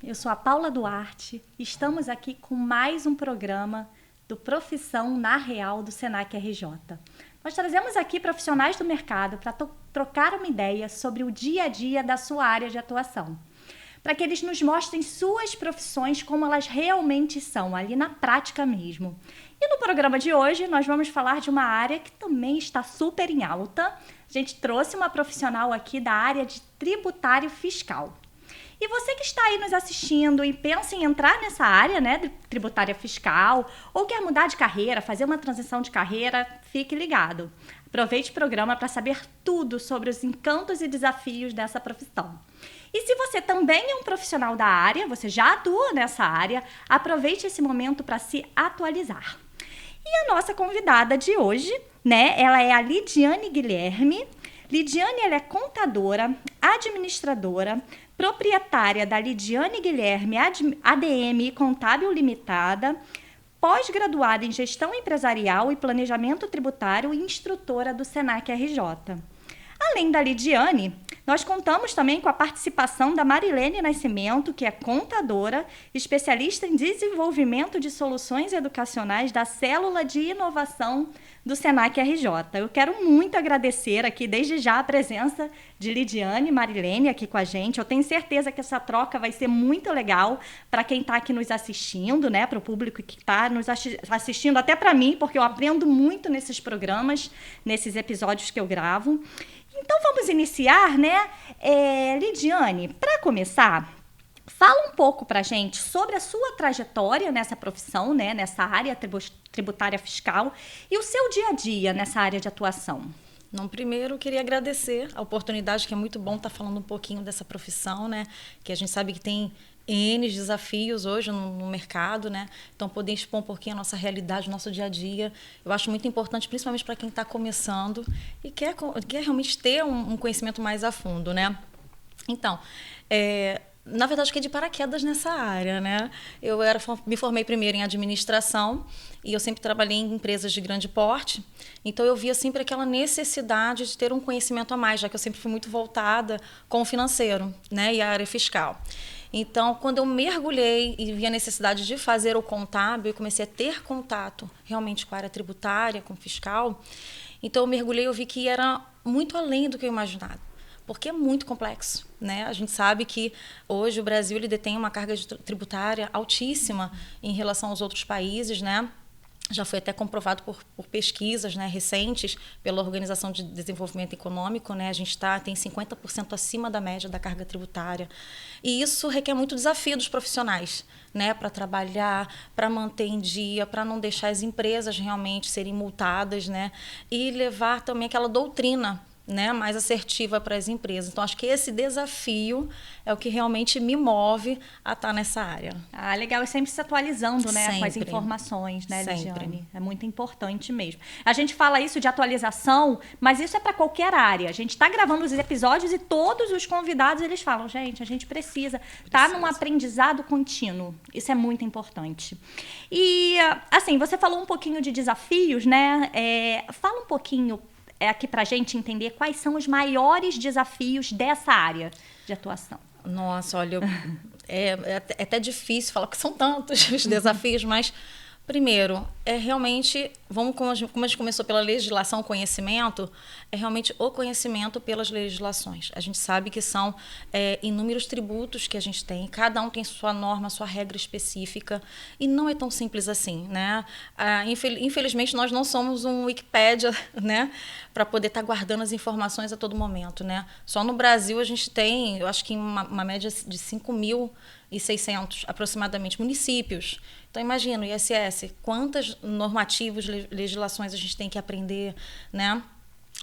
eu sou a Paula Duarte e estamos aqui com mais um programa do Profissão na Real do Senac RJ. Nós trazemos aqui profissionais do mercado para trocar uma ideia sobre o dia a dia da sua área de atuação, para que eles nos mostrem suas profissões como elas realmente são, ali na prática mesmo. E no programa de hoje nós vamos falar de uma área que também está super em alta. A gente trouxe uma profissional aqui da área de tributário fiscal. E você que está aí nos assistindo e pensa em entrar nessa área, né, de tributária fiscal, ou quer mudar de carreira, fazer uma transição de carreira, fique ligado. Aproveite o programa para saber tudo sobre os encantos e desafios dessa profissão. E se você também é um profissional da área, você já atua nessa área, aproveite esse momento para se atualizar. E a nossa convidada de hoje, né, ela é a Lidiane Guilherme. Lidiane, ela é contadora, administradora, proprietária da Lidiane Guilherme ADM Contábil Limitada, pós-graduada em Gestão Empresarial e Planejamento Tributário e instrutora do Senac RJ. Além da Lidiane, nós contamos também com a participação da Marilene Nascimento, que é contadora, especialista em desenvolvimento de soluções educacionais da Célula de Inovação do Senac RJ. Eu quero muito agradecer aqui, desde já, a presença de Lidiane e Marilene aqui com a gente. Eu tenho certeza que essa troca vai ser muito legal para quem está aqui nos assistindo, né? Para o público que está nos assistindo, até para mim, porque eu aprendo muito nesses programas, nesses episódios que eu gravo. Então, vamos iniciar, né? Lidiane, para começar, fala um pouco para a gente sobre a sua trajetória nessa profissão, né? Nessa área tributária fiscal e o seu dia a dia nessa área de atuação. Não, primeiro, eu queria agradecer a oportunidade, que é muito bom estar falando um pouquinho dessa profissão, né? Que a gente sabe que tem N desafios hoje no mercado, né? Então, poder expor um pouquinho a nossa realidade, o nosso dia a dia, eu acho muito importante, principalmente para quem está começando e quer realmente ter um conhecimento mais a fundo, né? Então, na verdade, eu fiquei de paraquedas nessa área, né? Me formei primeiro em administração e eu sempre trabalhei em empresas de grande porte. Então, eu via sempre aquela necessidade de ter um conhecimento a mais, já que eu sempre fui muito voltada com o financeiro, né? E a área fiscal. Então, quando eu mergulhei e vi a necessidade de fazer o contábil, eu comecei a ter contato realmente com a área tributária, com o fiscal. Então, eu mergulhei e eu vi que era muito além do que eu imaginava, porque é muito complexo, né? A gente sabe que hoje o Brasil ele detém uma carga tributária altíssima em relação aos outros países, né? Já foi até comprovado por pesquisas, né, recentes pela Organização de Desenvolvimento Econômico, né? A gente tem 50% acima da média da carga tributária. E isso requer muito desafio dos profissionais, né, para trabalhar, para manter em dia, para não deixar as empresas realmente serem multadas, né, e levar também aquela doutrina, né, mais assertiva para as empresas. Então, acho que esse desafio é o que realmente me move a estar nessa área. Ah, legal. E sempre se atualizando, né, sempre. Com as informações, né, Sempre. Lidiane? É muito importante mesmo. A gente fala isso de atualização, mas isso é para qualquer área. A gente está gravando os episódios e todos os convidados, eles falam, gente, a gente precisa estar num aprendizado contínuo. Isso é muito importante. E, assim, você falou um pouquinho de desafios, né? Fala um pouquinho aqui para a gente entender quais são os maiores desafios dessa área de atuação. Nossa, olha, é até difícil falar que são tantos os desafios, mas, primeiro, realmente, como a gente começou pela legislação, conhecimento, é realmente o conhecimento pelas legislações. A gente sabe que são inúmeros tributos que a gente tem, cada um tem sua norma, sua regra específica, e não é tão simples assim, né? Infelizmente, nós não somos um Wikipédia, né, para poder estar guardando as informações a todo momento, né? Só no Brasil a gente tem, eu acho que uma média de 5.600 aproximadamente municípios. Então, imagina, o ISS, quantas normativas, legislações a gente tem que aprender, né?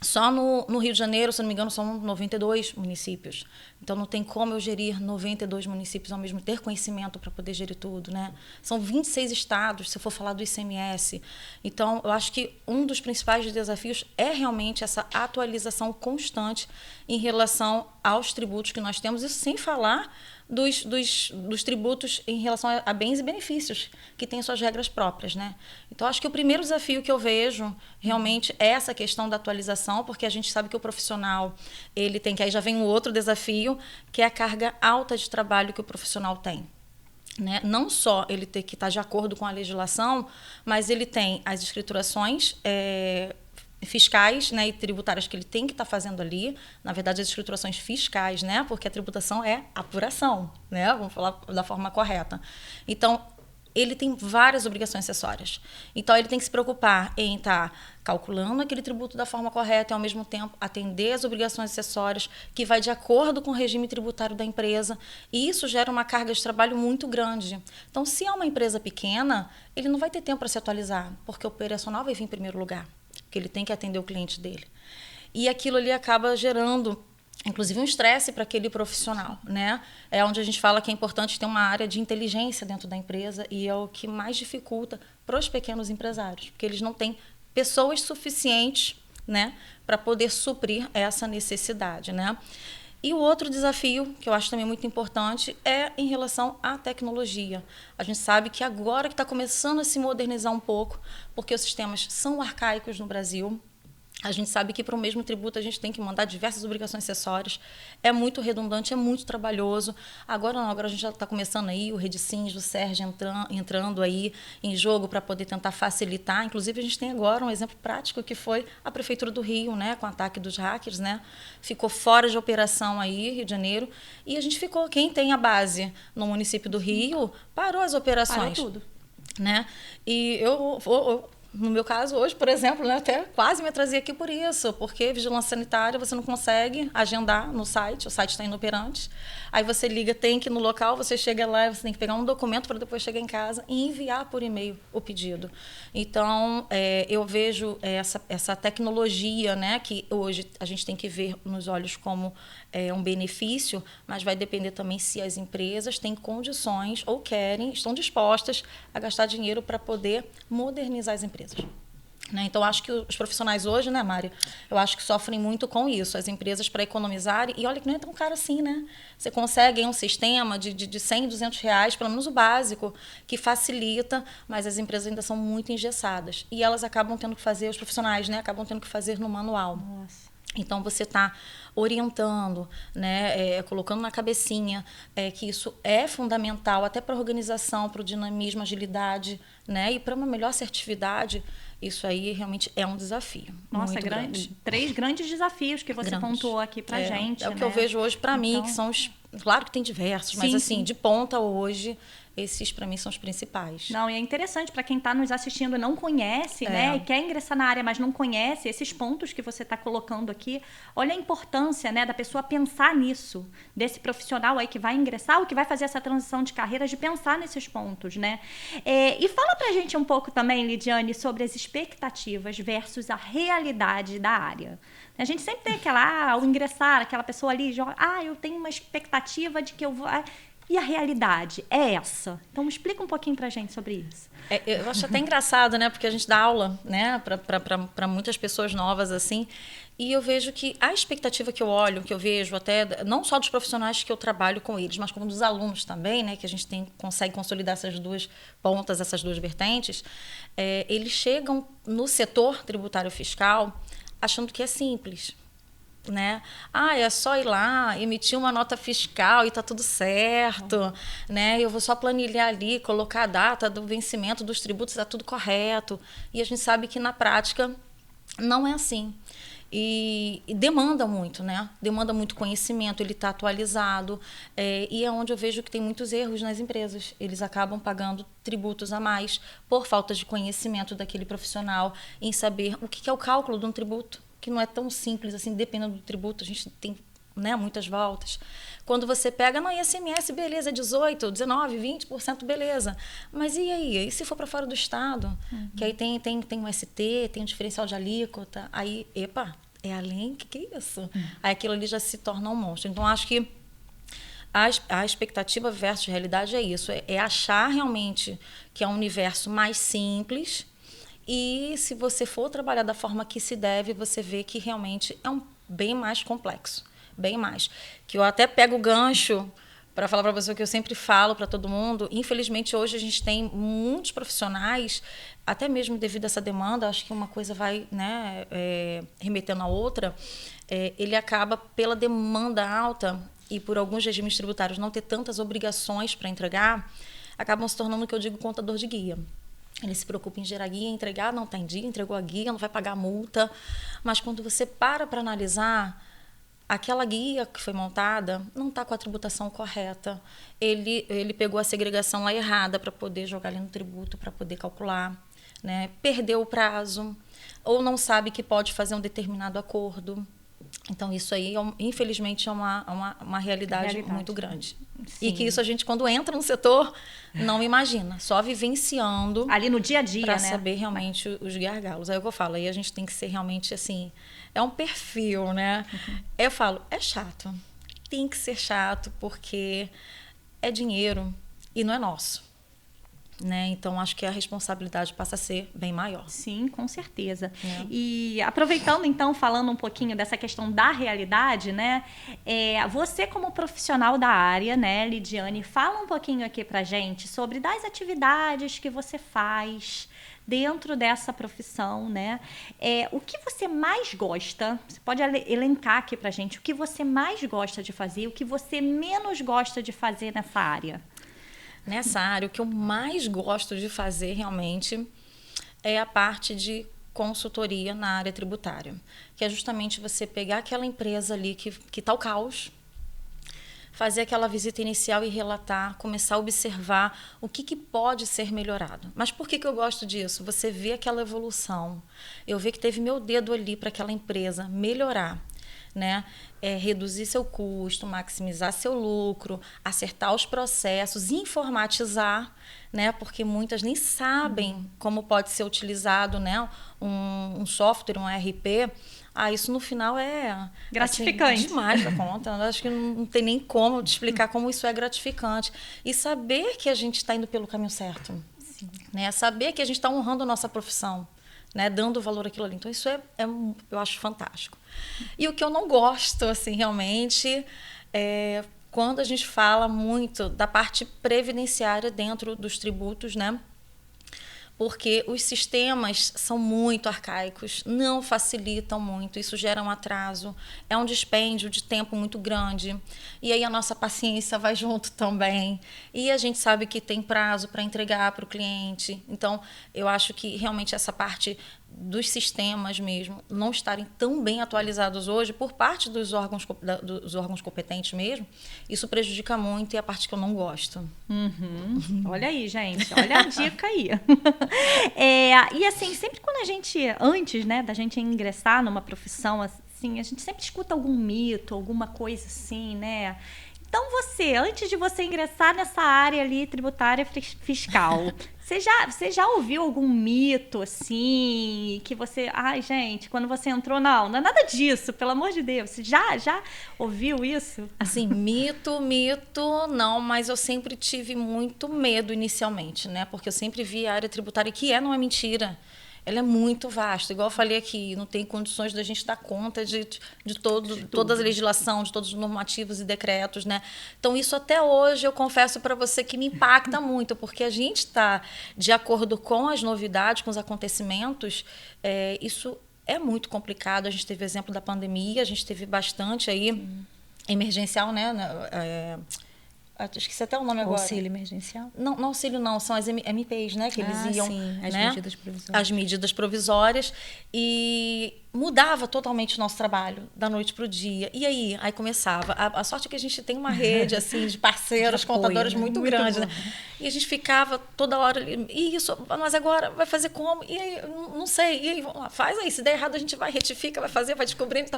Só no Rio de Janeiro, se não me engano, são 92 municípios. Então, não tem como eu gerir 92 municípios ao mesmo tempo, ter conhecimento para poder gerir tudo, né? São 26 estados, se eu for falar do ICMS. Então, eu acho que um dos principais desafios é realmente essa atualização constante em relação aos tributos que nós temos, isso sem falar dos tributos em relação a bens e benefícios, que têm suas regras próprias, né? Então, acho que o primeiro desafio que eu vejo realmente é essa questão da atualização, porque a gente sabe que o profissional, ele tem que, aí já vem um outro desafio, que é a carga alta de trabalho que o profissional tem, né? Não só ele ter que estar de acordo com a legislação, mas ele tem as escriturações fiscais, né, e tributárias que ele tem que estar fazendo ali. Na verdade, as escriturações fiscais, né, porque a tributação é apuração, né? Vamos falar da forma correta. Então, ele tem várias obrigações acessórias. Então, ele tem que se preocupar em estar calculando aquele tributo da forma correta e, ao mesmo tempo, atender as obrigações acessórias que vai de acordo com o regime tributário da empresa. E isso gera uma carga de trabalho muito grande. Então, se é uma empresa pequena, ele não vai ter tempo para se atualizar, porque o operacional vai vir em primeiro lugar, porque ele tem que atender o cliente dele. E aquilo ali acaba gerando, inclusive, um estresse para aquele profissional, né? É onde a gente fala que é importante ter uma área de inteligência dentro da empresa e é o que mais dificulta para os pequenos empresários, porque eles não têm pessoas suficientes, né, para poder suprir essa necessidade, né? E o outro desafio, que eu acho também muito importante, é em relação à tecnologia. A gente sabe que agora que está começando a se modernizar um pouco, porque os sistemas são arcaicos no Brasil. A gente sabe que para o mesmo tributo a gente tem que mandar diversas obrigações acessórias. É muito redundante, é muito trabalhoso. Agora não, agora a gente já está começando aí o Redisins, o Sérgio entrando aí em jogo para poder tentar facilitar. Inclusive a gente tem agora um exemplo prático que foi a Prefeitura do Rio, né, com o ataque dos hackers, né? Ficou fora de operação aí, Rio de Janeiro, e a gente ficou, quem tem a base no município do Rio, parou as operações. Parou tudo. Né? E no meu caso, hoje, por exemplo, né, até quase me atrasei aqui por isso, porque vigilância sanitária você não consegue agendar no site, o site está inoperante. Aí você liga, tem que ir no local, você chega lá, você tem que pegar um documento para depois chegar em casa e enviar por e-mail o pedido. Então, eu vejo essa tecnologia, né, que hoje a gente tem que ver nos olhos como um benefício, mas vai depender também se as empresas têm condições ou estão dispostas a gastar dinheiro para poder modernizar as empresas. Né? Então, acho que os profissionais hoje, né, Mari? Eu acho que sofrem muito com isso. As empresas, para economizarem, e olha que não é tão caro assim, né? Você consegue um sistema de 100, 200 reais, pelo menos o básico, que facilita, mas as empresas ainda são muito engessadas. E elas acabam tendo que fazer, os profissionais, né, acabam tendo que fazer no manual. Nossa. Então, você está orientando, né, colocando na cabecinha que isso é fundamental até para a organização, para o dinamismo, agilidade, né, e para uma melhor assertividade. Isso aí realmente é um desafio. Nossa, muito grande. 3 grandes desafios que você pontuou aqui para gente. É o que eu vejo hoje para mim, que são os... Claro que tem diversos, mas assim, de ponta hoje, esses para mim são os principais. Não, e é interessante para quem está nos assistindo e não conhece, né? E quer ingressar na área, mas não conhece esses pontos que você está colocando aqui. Olha a importância, né, da pessoa pensar nisso, desse profissional aí que vai ingressar ou que vai fazer essa transição de carreira, de pensar nesses pontos, né? E fala pra gente um pouco também, Lidiane, sobre as expectativas versus a realidade da área. A gente sempre tem ao ingressar, aquela pessoa ali joga, eu tenho uma expectativa de que eu vou... E a realidade é essa? Então, explica um pouquinho pra gente sobre isso. Eu acho até engraçado, né? Porque a gente dá aula, né, para muitas pessoas novas, assim, e eu vejo que a expectativa que eu olho, que eu vejo até, não só dos profissionais que eu trabalho com eles, mas como dos alunos também, né, que a gente consegue consolidar essas duas pontas, essas duas vertentes, eles chegam no setor tributário fiscal achando que é simples, né? É só ir lá, emitir uma nota fiscal e tá tudo certo, né? Eu vou só planilhar ali, colocar a data do vencimento dos tributos, tá tudo correto. E a gente sabe que na prática não é assim. E demanda muito, né? Demanda muito conhecimento, ele está atualizado. E é onde eu vejo que tem muitos erros nas empresas. Eles acabam pagando tributos a mais por falta de conhecimento daquele profissional em saber o que é o cálculo de um tributo, que não é tão simples assim, dependendo do tributo, a gente tem, né, muitas voltas. Quando você pega, ICMS, beleza, 18%, 19%, 20%, beleza. Mas e aí? E se for para fora do estado? Que aí tem um ST, tem um diferencial de alíquota, aí, é além? Que é isso? Aí aquilo ali já se torna um monstro. Então, acho que a expectativa versus realidade é isso, é achar realmente que é um universo mais simples. E se você for trabalhar da forma que se deve, você vê que realmente é bem mais complexo, bem mais. Que eu até pego o gancho para falar para você o que eu sempre falo para todo mundo. Infelizmente, hoje a gente tem muitos profissionais, até mesmo devido a essa demanda, acho que uma coisa vai, né, remetendo a outra, ele acaba, pela demanda alta e por alguns regimes tributários não ter tantas obrigações para entregar, acabam se tornando o que eu digo contador de guia. Ele se preocupa em gerar guia, entregar, não está em dia, entregou a guia, não vai pagar multa. Mas quando você para analisar, aquela guia que foi montada não está com a tributação correta. Ele pegou a segregação lá errada para poder jogar ali no tributo, para poder calcular, né? Perdeu o prazo, ou não sabe que pode fazer um determinado acordo. Então, isso aí, infelizmente, é uma realidade muito grande. Sim. E que isso a gente, quando entra no setor, não imagina. Só vivenciando. Ali no dia a dia, para saber realmente os gargalos. Aí eu falo, aí a gente tem que ser realmente assim... É um perfil, né? Eu falo, é chato. Tem que ser chato, porque é dinheiro e não é nosso. Né? Então, acho que a responsabilidade passa a ser bem maior. Sim, com certeza. E aproveitando, então, falando um pouquinho dessa questão da realidade, né? Você como profissional da área, né, Lidiane, fala um pouquinho aqui pra gente sobre das atividades que você faz dentro dessa profissão, né? O que você mais gosta? Você pode elencar aqui pra gente o que você mais gosta de fazer, o que você menos gosta de fazer nessa área. Nessa área, o que eu mais gosto de fazer realmente é a parte de consultoria na área tributária, que é justamente você pegar aquela empresa ali que está o caos, fazer aquela visita inicial e relatar, começar a observar o que pode ser melhorado. Mas por que eu gosto disso? Você vê aquela evolução, eu ver que teve meu dedo ali para aquela empresa melhorar. Né? Reduzir seu custo, maximizar seu lucro, acertar os processos, informatizar, né? Porque muitas nem sabem como pode ser utilizado, né? um software, um ERP. Isso no final é gratificante. Assim, demais da conta. Eu acho que não tem nem como te explicar como isso é gratificante. E saber que a gente está indo pelo caminho certo. Sim. Né? Saber que a gente está honrando a nossa profissão. Né, dando valor àquilo ali. Então, isso eu acho fantástico. E o que eu não gosto, assim, realmente, é quando a gente fala muito da parte previdenciária dentro dos tributos, né? Porque os sistemas são muito arcaicos, não facilitam muito, isso gera um atraso, é um dispêndio de tempo muito grande, e aí a nossa paciência vai junto também, e a gente sabe que tem prazo para entregar para o cliente. Então, eu acho que realmente essa parte dos sistemas mesmo não estarem tão bem atualizados hoje por parte dos órgãos competentes mesmo, isso prejudica muito e é a parte que eu não gosto. Olha aí, gente, olha a dica aí. E assim, sempre quando a gente, antes, né, da gente ingressar numa profissão assim, a gente sempre escuta algum mito, alguma coisa assim, né? Então antes de você ingressar nessa área ali tributária fiscal, você já ouviu algum mito assim, que você, gente, quando você entrou, não é nada disso, pelo amor de Deus, você já ouviu isso? Assim, mito, não, mas eu sempre tive muito medo inicialmente, né? Porque eu sempre vi a área tributária, que não é mentira. Ela é muito vasta, igual eu falei aqui, não tem condições da gente dar conta de toda a legislação, de todos os normativos e decretos, né? Então, isso até hoje, eu confesso para você que me impacta muito, porque a gente está de acordo com as novidades, com os acontecimentos, isso é muito complicado. A gente teve exemplo da pandemia, a gente teve bastante aí emergencial, né? Esqueci até o nome agora. Auxílio emergencial? Não, auxílio não, são as MPs, né? Que eles iam. Sim, as né? medidas provisórias. As medidas provisórias. E mudava totalmente o nosso trabalho, da noite para o dia. E aí? Aí começava. A sorte é que a gente tem uma rede assim, de parceiros, de contadores muito grande. Né? E a gente ficava toda hora ali. Isso, mas agora vai fazer como? E aí, não sei. E aí, vamos lá, faz aí. Se der errado, a gente vai, retifica, vai fazer, vai descobrindo.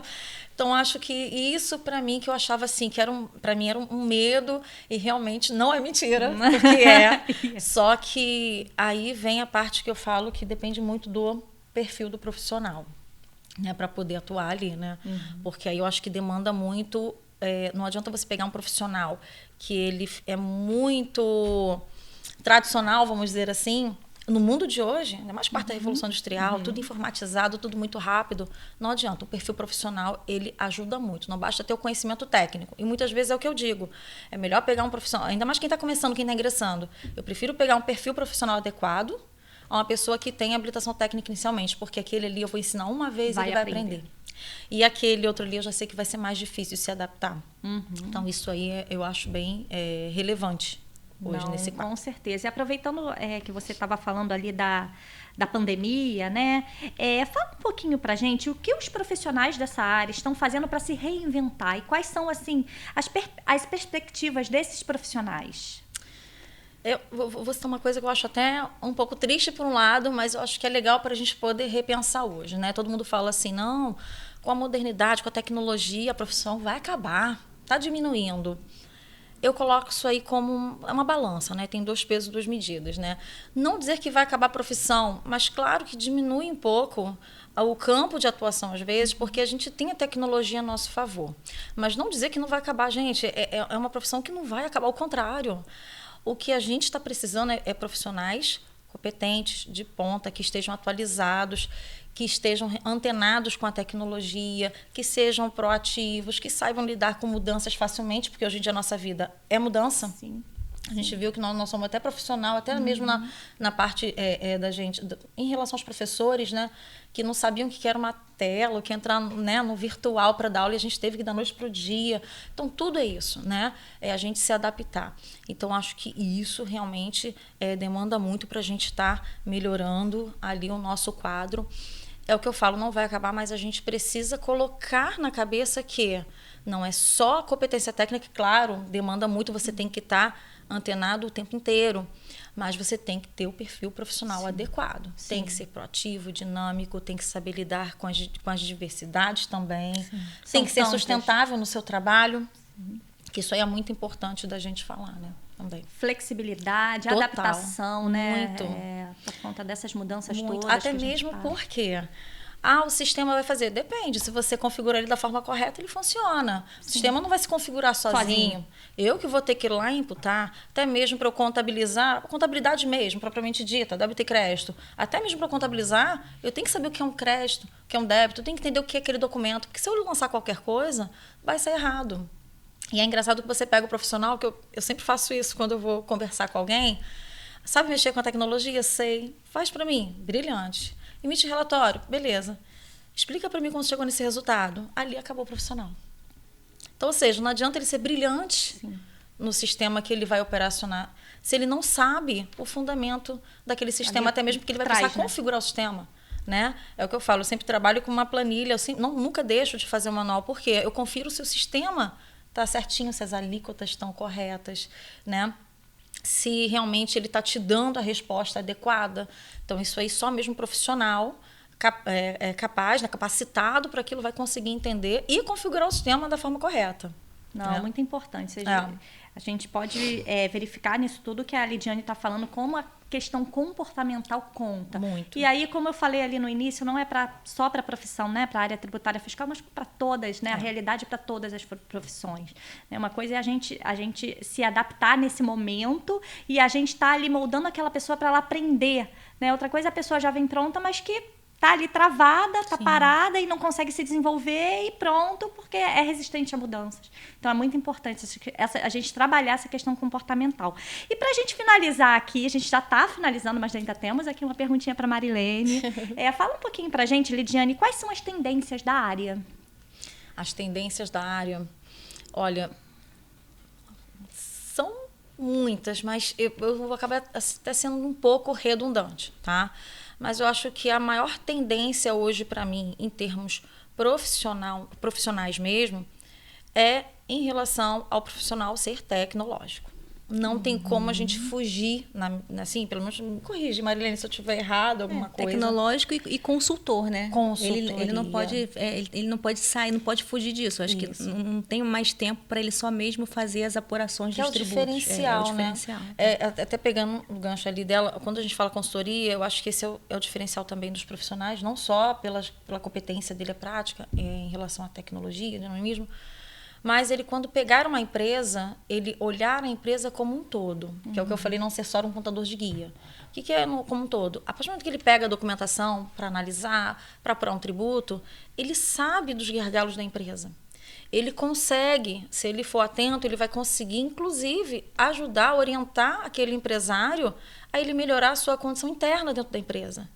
Então, acho que isso, para mim, que eu achava assim, que para mim era um medo. E realmente não é mentira, porque Só que aí vem a parte que eu falo que depende muito do perfil do profissional, né, para poder atuar ali, né? Porque aí eu acho que demanda muito. Não adianta você pegar um profissional que ele é muito tradicional, vamos dizer assim. No mundo de hoje, ainda mais parte da Revolução Industrial, tudo informatizado, tudo muito rápido, não adianta. O perfil profissional, ele ajuda muito. Não basta ter o conhecimento técnico. E muitas vezes é o que eu digo. É melhor pegar um profissional, ainda mais quem está começando, quem está ingressando. Eu prefiro pegar um perfil profissional adequado a uma pessoa que tem habilitação técnica inicialmente, porque aquele ali eu vou ensinar uma vez e ele vai aprender. E aquele outro ali eu já sei que vai ser mais difícil se adaptar. Então, isso aí eu acho bem relevante. hoje Não, nesse quadro. com certeza. E aproveitando que você estava falando ali da pandemia, né? Fala um pouquinho pra gente o que os profissionais dessa área estão fazendo para se reinventar e quais são, assim, as perspectivas desses profissionais. Eu vou citar uma coisa que eu acho até um pouco triste por um lado, mas eu acho que é legal para a gente poder repensar hoje, né? Todo mundo fala assim, não, com a modernidade, com a tecnologia, a profissão vai acabar, está diminuindo. Eu coloco isso aí como uma balança, né? Tem 2 pesos, 2 medidas, né? Não dizer que vai acabar a profissão, mas claro que diminui um pouco o campo de atuação às vezes, porque a gente tem a tecnologia a nosso favor. Mas não dizer que não vai acabar, gente, é uma profissão que não vai acabar, ao contrário. O que a gente está precisando é profissionais competentes, de ponta, que estejam atualizados, que estejam antenados com a tecnologia, que sejam proativos, que saibam lidar com mudanças facilmente, porque hoje em dia a nossa vida é mudança. Sim. A gente viu que nós somos até profissional, até mesmo na parte da gente, em relação aos professores, né, que não sabiam o que era uma tela, o que entrar, né, no virtual para dar aula, e a gente teve que dar noite para o dia. Então, tudo é isso, né? É a gente se adaptar. Então, acho que isso realmente demanda muito para a gente estar melhorando ali o nosso quadro. É o que eu falo, não vai acabar, mas a gente precisa colocar na cabeça que não é só a competência técnica, claro, demanda muito, você tem que estar antenado o tempo inteiro, mas você tem que ter o perfil profissional adequado. Sim. Tem que ser proativo, dinâmico, tem que saber lidar com as diversidades também, tem que ser sustentável no seu trabalho, que isso aí é muito importante da gente falar, né? Também. Flexibilidade, Total. Adaptação, né? Muito. Por conta dessas mudanças Muito. todas. Até mesmo porque o sistema vai fazer. Depende. Se você configurar ele da forma correta, ele funciona. O sistema não vai se configurar sozinho. Eu que vou ter que ir lá e imputar, até mesmo para eu contabilizar, contabilidade mesmo, propriamente dita, débito e crédito. Até mesmo para contabilizar, eu tenho que saber o que é um crédito, o que é um débito, eu tenho que entender o que é aquele documento. Porque se eu lançar qualquer coisa, vai sair errado. E é engraçado que você pega o profissional, que eu sempre faço isso quando eu vou conversar com alguém. Sabe mexer com a tecnologia? Sei. Faz para mim. Brilhante. Emite relatório. Beleza. Explica para mim como você chegou nesse resultado. Ali acabou o profissional. Então, ou seja, não adianta ele ser brilhante no sistema que ele vai operacionar se ele não sabe o fundamento daquele sistema, até mesmo porque ele vai precisar configurar o sistema. Né? É o que eu falo, eu sempre trabalho com uma planilha, eu nunca deixo de fazer um manual, porque eu confiro se o sistema está certinho, se as alíquotas estão corretas, né? Se realmente ele está te dando a resposta adequada. Então, isso aí só mesmo profissional capaz, né, capacitado para aquilo, vai conseguir entender e configurar o sistema da forma correta. Não, é muito importante. A gente pode verificar nisso tudo que a Lidiane está falando, como a questão comportamental conta. Muito. E aí, como eu falei ali no início, não é só para a profissão, né, para a área tributária fiscal, mas para todas, né, a realidade para todas as profissões. Uma coisa é a gente se adaptar nesse momento e a gente estar ali moldando aquela pessoa para ela aprender. Né? Outra coisa, a pessoa já vem pronta, mas que tá ali travada, tá parada e não consegue se desenvolver e pronto, porque é resistente a mudanças. Então, é muito importante a gente trabalhar essa questão comportamental. E para a gente finalizar aqui, a gente já está finalizando, mas ainda temos aqui uma perguntinha para Marilene. Fala um pouquinho para a gente, Lidiane, quais são as tendências da área? As tendências da área, olha, são muitas, mas eu vou acabar até sendo um pouco redundante, tá? Mas eu acho que a maior tendência hoje para mim, em termos profissionais mesmo, é em relação ao profissional ser tecnológico. Não tem como a gente fugir, assim, pelo menos me corrige, Marilene, se eu estiver errado, alguma coisa. Tecnológico e consultor, né? Consultoria. Ele não pode, ele não pode sair, não pode fugir disso. Acho que não tem mais tempo para ele só mesmo fazer as apurações dos tributos. É o diferencial, né? Até pegando o gancho ali dela, quando a gente fala consultoria, eu acho que esse é o diferencial também dos profissionais, não só pela competência dele, a prática, em relação à tecnologia, dinamismo, mas ele, quando pegar uma empresa, ele olhar a empresa como um todo, que é o que eu falei, não ser só um contador de guia. O que é como um todo? A partir do momento que ele pega a documentação para analisar, para apurar um tributo, ele sabe dos gargalos da empresa. Ele consegue, se ele for atento, ele vai conseguir, inclusive, ajudar, orientar aquele empresário a ele melhorar a sua condição interna dentro da empresa.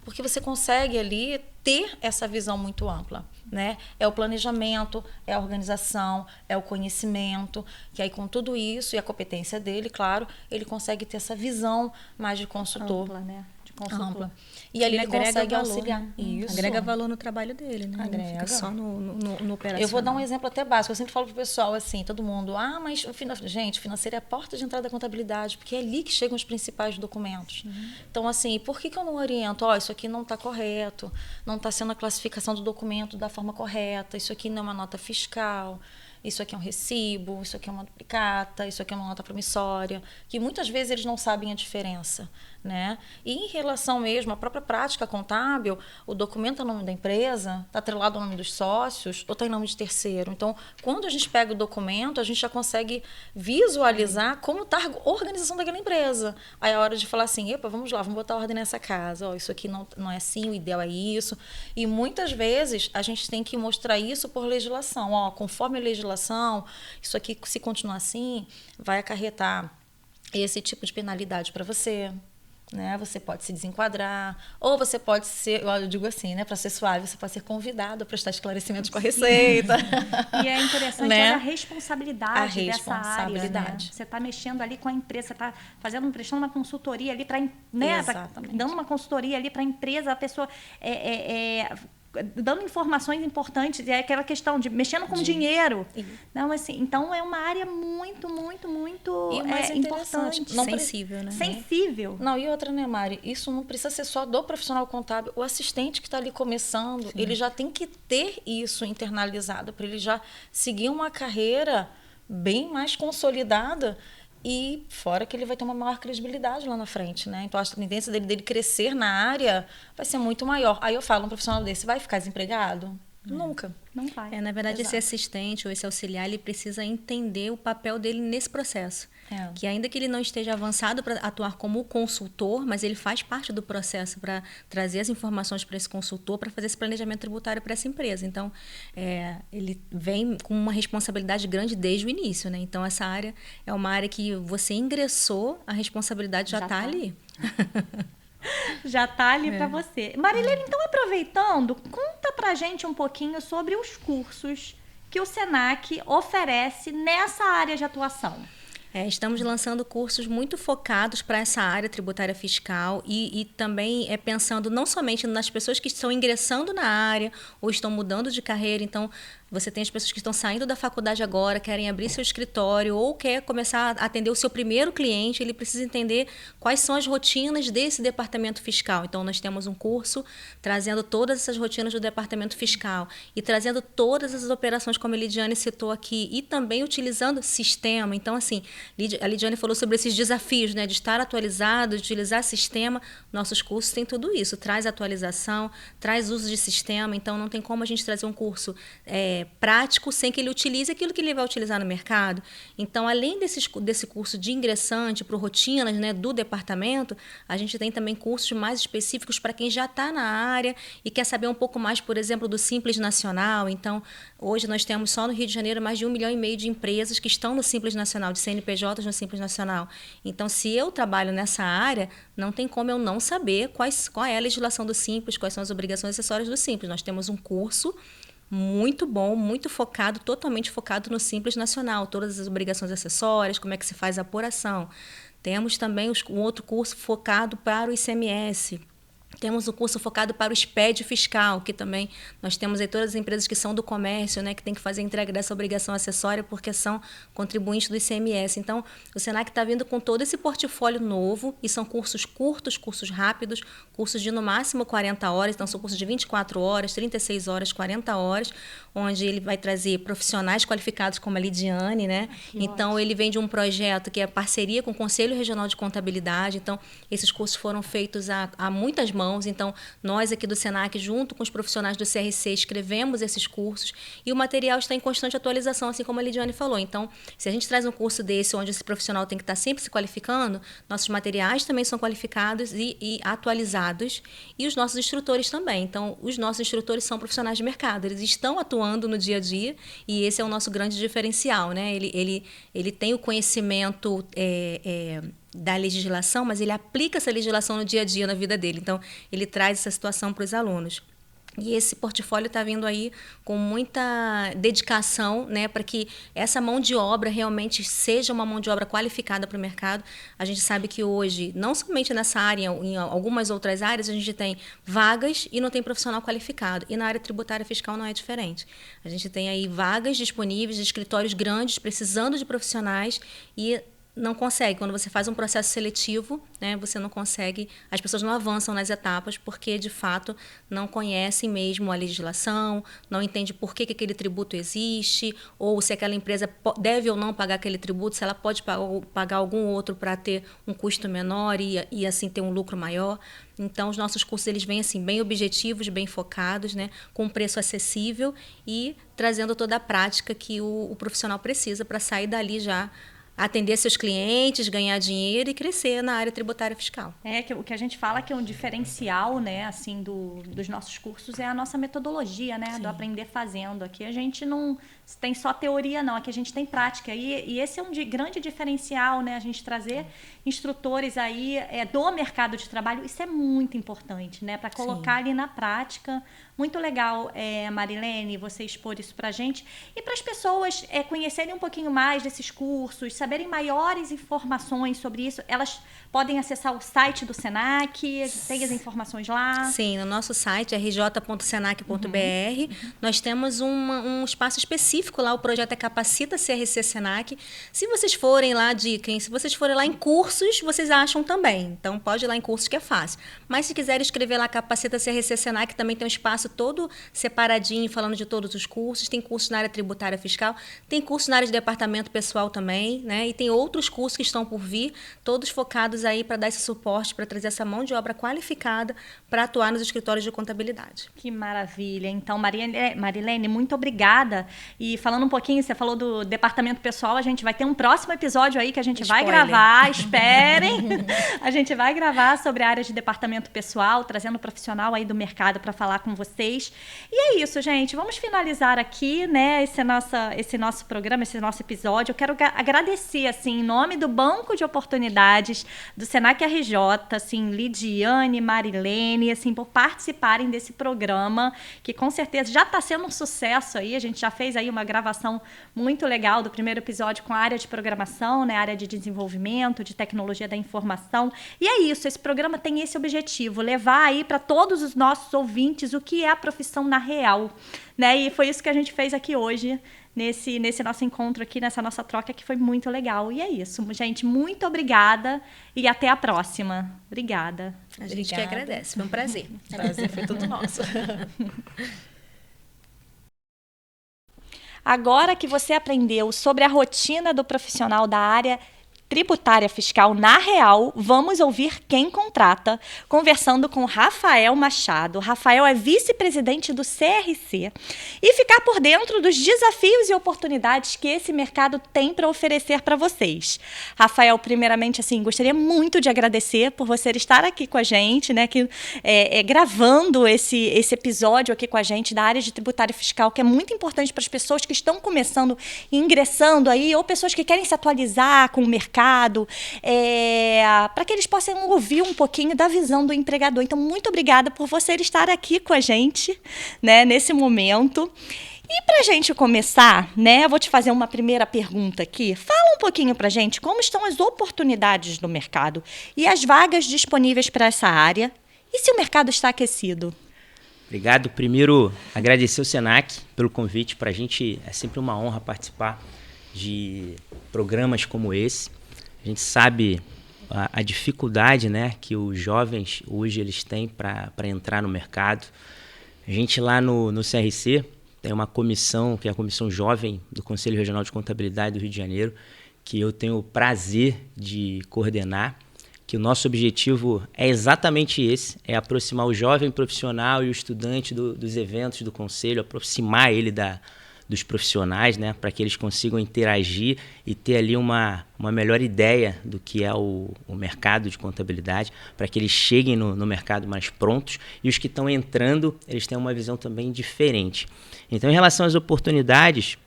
porque você consegue ali ter essa visão muito ampla, né? É o planejamento, é a organização, é o conhecimento, que aí com tudo isso e a competência dele, claro, ele consegue ter essa visão mais de consultor. Ampla, né? De consultor. Ampla. E ali ele consegue valor, auxiliar. né? Isso. Agrega valor no trabalho dele, né? Agrega. Não fica só no operacional. Eu vou dar um exemplo até básico. Eu sempre falo pro pessoal assim, todo mundo, mas gente, financeiro é a porta de entrada da contabilidade, porque é ali que chegam os principais documentos. Então, assim, por que eu não oriento? Isso aqui não está correto, não está sendo a classificação do documento da forma correta, isso aqui não é uma nota fiscal, isso aqui é um recibo, isso aqui é uma duplicata, isso aqui é uma nota promissória, que muitas vezes eles não sabem a diferença, né? E em relação mesmo à própria prática contábil, o documento é o nome da empresa, está atrelado ao nome dos sócios ou está em nome de terceiro. Então, quando a gente pega o documento, a gente já consegue visualizar como está a organização daquela empresa. Aí é a hora de falar assim, epa, vamos lá, vamos botar ordem nessa casa. Isso aqui não é assim, o ideal é isso. E muitas vezes a gente tem que mostrar isso por legislação. Conforme a legislação, isso aqui, se continuar assim, vai acarretar esse tipo de penalidade para você. Né? Você pode se desenquadrar, ou você pode ser, eu digo assim, né, para ser suave, você pode ser convidado a prestar esclarecimentos com a Receita. E é interessante, né? Olha a responsabilidade dessa área. Né? Você está mexendo ali com a empresa, você está prestando uma consultoria ali para, né, dando uma consultoria ali para a empresa, a pessoa dando informações importantes, é aquela questão de mexendo com dinheiro. Não, assim, então é uma área muito, muito, muito importante. Sensível, né? Sensível. Não, e outra, né, Mari? Isso não precisa ser só do profissional contábil. O assistente que está ali começando, ele já tem que ter isso internalizado, para ele já seguir uma carreira bem mais consolidada. E fora que ele vai ter uma maior credibilidade lá na frente, né? Então, a tendência dele crescer na área vai ser muito maior. Aí eu falo, um profissional desse vai ficar desempregado? Nunca. Não vai. Na verdade, esse assistente ou esse auxiliar, ele precisa entender o papel dele nesse processo. Que ainda que ele não esteja avançado para atuar como consultor, mas ele faz parte do processo para trazer as informações para esse consultor, para fazer esse planejamento tributário para essa empresa. Então, ele vem com uma responsabilidade grande desde o início, né? Então, essa área é uma área que você ingressou, a responsabilidade já está ali. Já está ali para você. Marilene, então, aproveitando, conta para gente um pouquinho sobre os cursos que o Senac oferece nessa área de atuação. Estamos lançando cursos muito focados para essa área tributária fiscal e também pensando não somente nas pessoas que estão ingressando na área ou estão mudando de carreira. Então, você tem as pessoas que estão saindo da faculdade agora, querem abrir seu escritório ou quer começar a atender o seu primeiro cliente, ele precisa entender quais são as rotinas desse departamento fiscal. Então, nós temos um curso trazendo todas essas rotinas do departamento fiscal e trazendo todas as operações, como a Lidiane citou aqui, e também utilizando sistema. Então, assim, a Lidiane falou sobre esses desafios, né, de estar atualizado, de utilizar sistema. Nossos cursos têm tudo isso, traz atualização, traz uso de sistema. Então, não tem como a gente trazer um curso prático sem que ele utilize aquilo que ele vai utilizar no mercado. Então, além desse curso de ingressante para rotinas, né, do departamento, a gente tem também cursos mais específicos para quem já está na área e quer saber um pouco mais, por exemplo, do Simples Nacional. Então, hoje nós temos só no Rio de Janeiro mais de 1,5 milhão de empresas que estão no Simples Nacional, de CNPJs no Simples Nacional. Então, se eu trabalho nessa área, não tem como eu não saber qual é a legislação do Simples, quais são as obrigações acessórias do Simples. Nós temos um curso muito bom, muito focado, totalmente focado no Simples Nacional, todas as obrigações acessórias, como é que se faz a apuração. Temos também um outro curso focado para o ICMS. Temos um curso focado para o SPED fiscal, que também nós temos aí todas as empresas que são do comércio, né, que tem que fazer a entrega dessa obrigação acessória porque são contribuintes do ICMS. Então, o Senac está vindo com todo esse portfólio novo e são cursos curtos, cursos rápidos, cursos de no máximo 40 horas, então são cursos de 24 horas, 36 horas, 40 horas, onde ele vai trazer profissionais qualificados como a Lidiane, né? Então, ele vem de um projeto que é parceria com o Conselho Regional de Contabilidade. Então, esses cursos foram feitos a muitas mãos. Então, nós aqui do Senac, junto com os profissionais do CRC, escrevemos esses cursos e o material está em constante atualização, assim como a Lidiane falou. Então, se a gente traz um curso desse, onde esse profissional tem que estar sempre se qualificando, nossos materiais também são qualificados e atualizados e os nossos instrutores também. Então, os nossos instrutores são profissionais de mercado, eles estão atuando no dia a dia e esse é o nosso grande diferencial, né? Ele tem o conhecimento da legislação, mas ele aplica essa legislação no dia a dia, na vida dele. Então, ele traz essa situação para os alunos. E esse portfólio está vindo aí com muita dedicação, né, para que essa mão de obra realmente seja uma mão de obra qualificada para o mercado. A gente sabe que hoje, não somente nessa área, em algumas outras áreas, a gente tem vagas e não tem profissional qualificado. E na área tributária fiscal não é diferente. A gente tem aí vagas disponíveis, escritórios grandes, precisando de profissionais e não consegue. Quando você faz um processo seletivo, né, você não consegue, as pessoas não avançam nas etapas porque, de fato, não conhecem mesmo a legislação, não entendem por que aquele tributo existe, ou se aquela empresa deve ou não pagar aquele tributo, se ela pode pagar algum outro para ter um custo menor e assim ter um lucro maior. Então, os nossos cursos eles vêm assim, bem objetivos, bem focados, né, com um preço acessível e trazendo toda a prática que o profissional precisa para sair dali já atender seus clientes, ganhar dinheiro e crescer na área tributária fiscal. O que a gente fala que é um diferencial, né, assim, dos nossos cursos é a nossa metodologia, né, do aprender fazendo. Aqui a gente não tem só teoria, não, aqui a gente tem prática. E esse é um grande diferencial, né, a gente trazer instrutores aí do mercado de trabalho, isso é muito importante, né, para colocar ali na prática. Muito legal, Marilene, você expor isso para a gente. E para as pessoas conhecerem um pouquinho mais desses cursos, saberem maiores informações sobre isso, elas podem acessar o site do Senac, tem as informações lá? Sim, no nosso site, rj.senac.br, nós temos um espaço específico lá, o projeto é Capacita CRC Senac. Se vocês forem lá, se vocês forem lá em cursos, vocês acham também. Então, pode ir lá em cursos que é fácil. Mas se quiserem escrever lá Capacita CRC Senac, também tem um espaço todo separadinho, falando de todos os cursos. Tem cursos na área tributária fiscal, tem cursos na área de departamento pessoal também, né? E tem outros cursos que estão por vir, todos focados aí para dar esse suporte, para trazer essa mão de obra qualificada para atuar nos escritórios de contabilidade. Que maravilha. Então, Marilene, muito obrigada. E falando um pouquinho, você falou do departamento pessoal, a gente vai ter um próximo episódio aí que a gente vai gravar, esperem. A gente vai gravar sobre a área de departamento pessoal, trazendo um profissional aí do mercado para falar com vocês. E é isso, gente. Vamos finalizar aqui, né, esse nosso programa, esse nosso episódio. Eu quero agradecer, assim, em nome do Banco de Oportunidades do Senac RJ, assim, Lidiane, Marilene, assim, por participarem desse programa, que com certeza já está sendo um sucesso aí. A gente já fez aí uma gravação muito legal do primeiro episódio com a área de programação, né, área de desenvolvimento, de tecnologia da informação. E é isso, esse programa tem esse objetivo, levar aí para todos os nossos ouvintes o que é a profissão na real, né? E foi isso que a gente fez aqui hoje, nesse nosso encontro aqui, nessa nossa troca, que foi muito legal. E é isso, gente. Muito obrigada e até a próxima. Obrigada. A gente que agradece. Foi um prazer. O prazer foi todo nosso. Agora que você aprendeu sobre a rotina do profissional da área tributária fiscal na real, vamos ouvir quem contrata, conversando com Rafael Machado. Rafael é vice-presidente do CRC e ficar por dentro dos desafios e oportunidades que esse mercado tem para oferecer para vocês. Rafael, primeiramente, assim, gostaria muito de agradecer por você estar aqui com a gente, né, gravando esse episódio aqui com a gente da área de tributária fiscal, que é muito importante para as pessoas que estão começando e ingressando aí, ou pessoas que querem se atualizar com o mercado, para que eles possam ouvir um pouquinho da visão do empregador. Então, muito obrigada por você estar aqui com a gente, né, nesse momento. E para a gente começar, né, eu vou te fazer uma primeira pergunta aqui. Fala um pouquinho para a gente como estão as oportunidades do mercado e as vagas disponíveis para essa área e se o mercado está aquecido. Obrigado. Primeiro, agradecer ao Senac pelo convite. Para a gente é sempre uma honra participar de programas como esse. A gente sabe a dificuldade, né, que os jovens hoje eles têm para entrar no mercado. A gente lá no CRC tem uma comissão, que é a Comissão Jovem do Conselho Regional de Contabilidade do Rio de Janeiro, que eu tenho o prazer de coordenar, que o nosso objetivo é exatamente esse, é aproximar o jovem profissional e o estudante dos eventos do Conselho, aproximar ele dos profissionais, né, para que eles consigam interagir e ter ali uma melhor ideia do que é o mercado de contabilidade, para que eles cheguem no mercado mais prontos e os que estão entrando, eles têm uma visão também diferente. Então, em relação às oportunidades,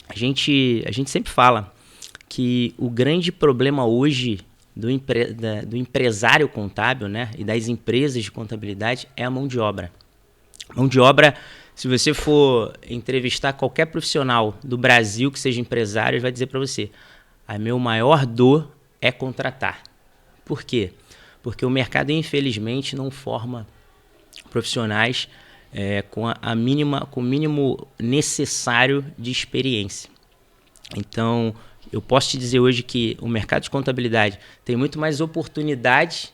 a gente sempre fala que o grande problema hoje do empresário contábil, né, e das empresas de contabilidade é a mão de obra. Mão de obra, se você for entrevistar qualquer profissional do Brasil que seja empresário, ele vai dizer para você, a meu maior dor é contratar. Por quê? Porque o mercado, infelizmente, não forma profissionais com o mínimo necessário de experiência. Então, eu posso te dizer hoje que o mercado de contabilidade tem muito mais oportunidade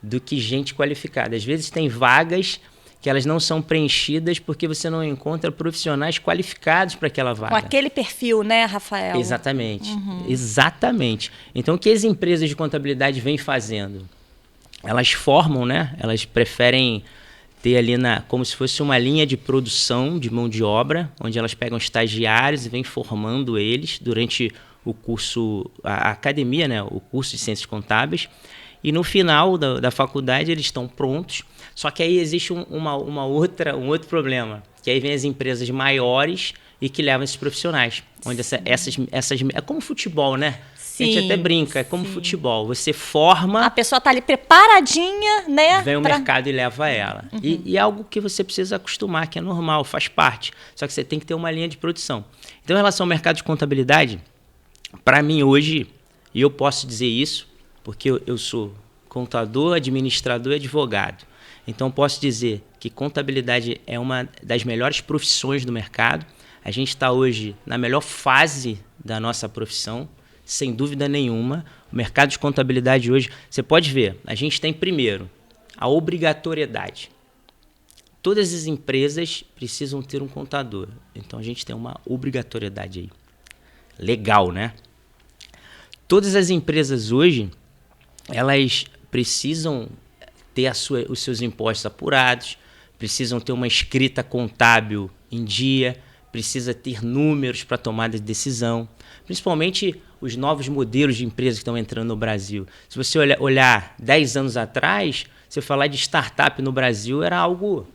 do que gente qualificada. Às vezes tem vagas que elas não são preenchidas porque você não encontra profissionais qualificados para aquela vaga. Com aquele perfil, né, Rafael? Exatamente. Exatamente. Então, o que as empresas de contabilidade vêm fazendo? Elas formam, né? Elas preferem ter ali como se fosse uma linha de produção de mão de obra, onde elas pegam estagiários e vêm formando eles durante o curso, a academia, né? O curso de Ciências Contábeis. E no final da faculdade eles estão prontos, só que aí existe um outro problema, que aí vem as empresas maiores e que levam esses profissionais, onde essas é como futebol, né? Sim, a gente até brinca, é como futebol, você forma... A pessoa está ali preparadinha, né? Vem o mercado e leva ela. E é algo que você precisa acostumar, que é normal, faz parte, só que você tem que ter uma linha de produção. Então, em relação ao mercado de contabilidade, para mim hoje, e eu posso dizer isso, porque eu sou contador, administrador e advogado. Então, posso dizer que contabilidade é uma das melhores profissões do mercado. A gente está hoje na melhor fase da nossa profissão, sem dúvida nenhuma. O mercado de contabilidade hoje, você pode ver, a gente tem primeiro a obrigatoriedade. Todas as empresas precisam ter um contador. Então, a gente tem uma obrigatoriedade aí. Legal, né? Todas as empresas hoje, elas precisam ter os seus impostos apurados, precisam ter uma escrita contábil em dia, precisa ter números para tomada de decisão, principalmente os novos modelos de empresas que estão entrando no Brasil. Se você olhar 10 anos atrás, você falar de startup no Brasil era algo...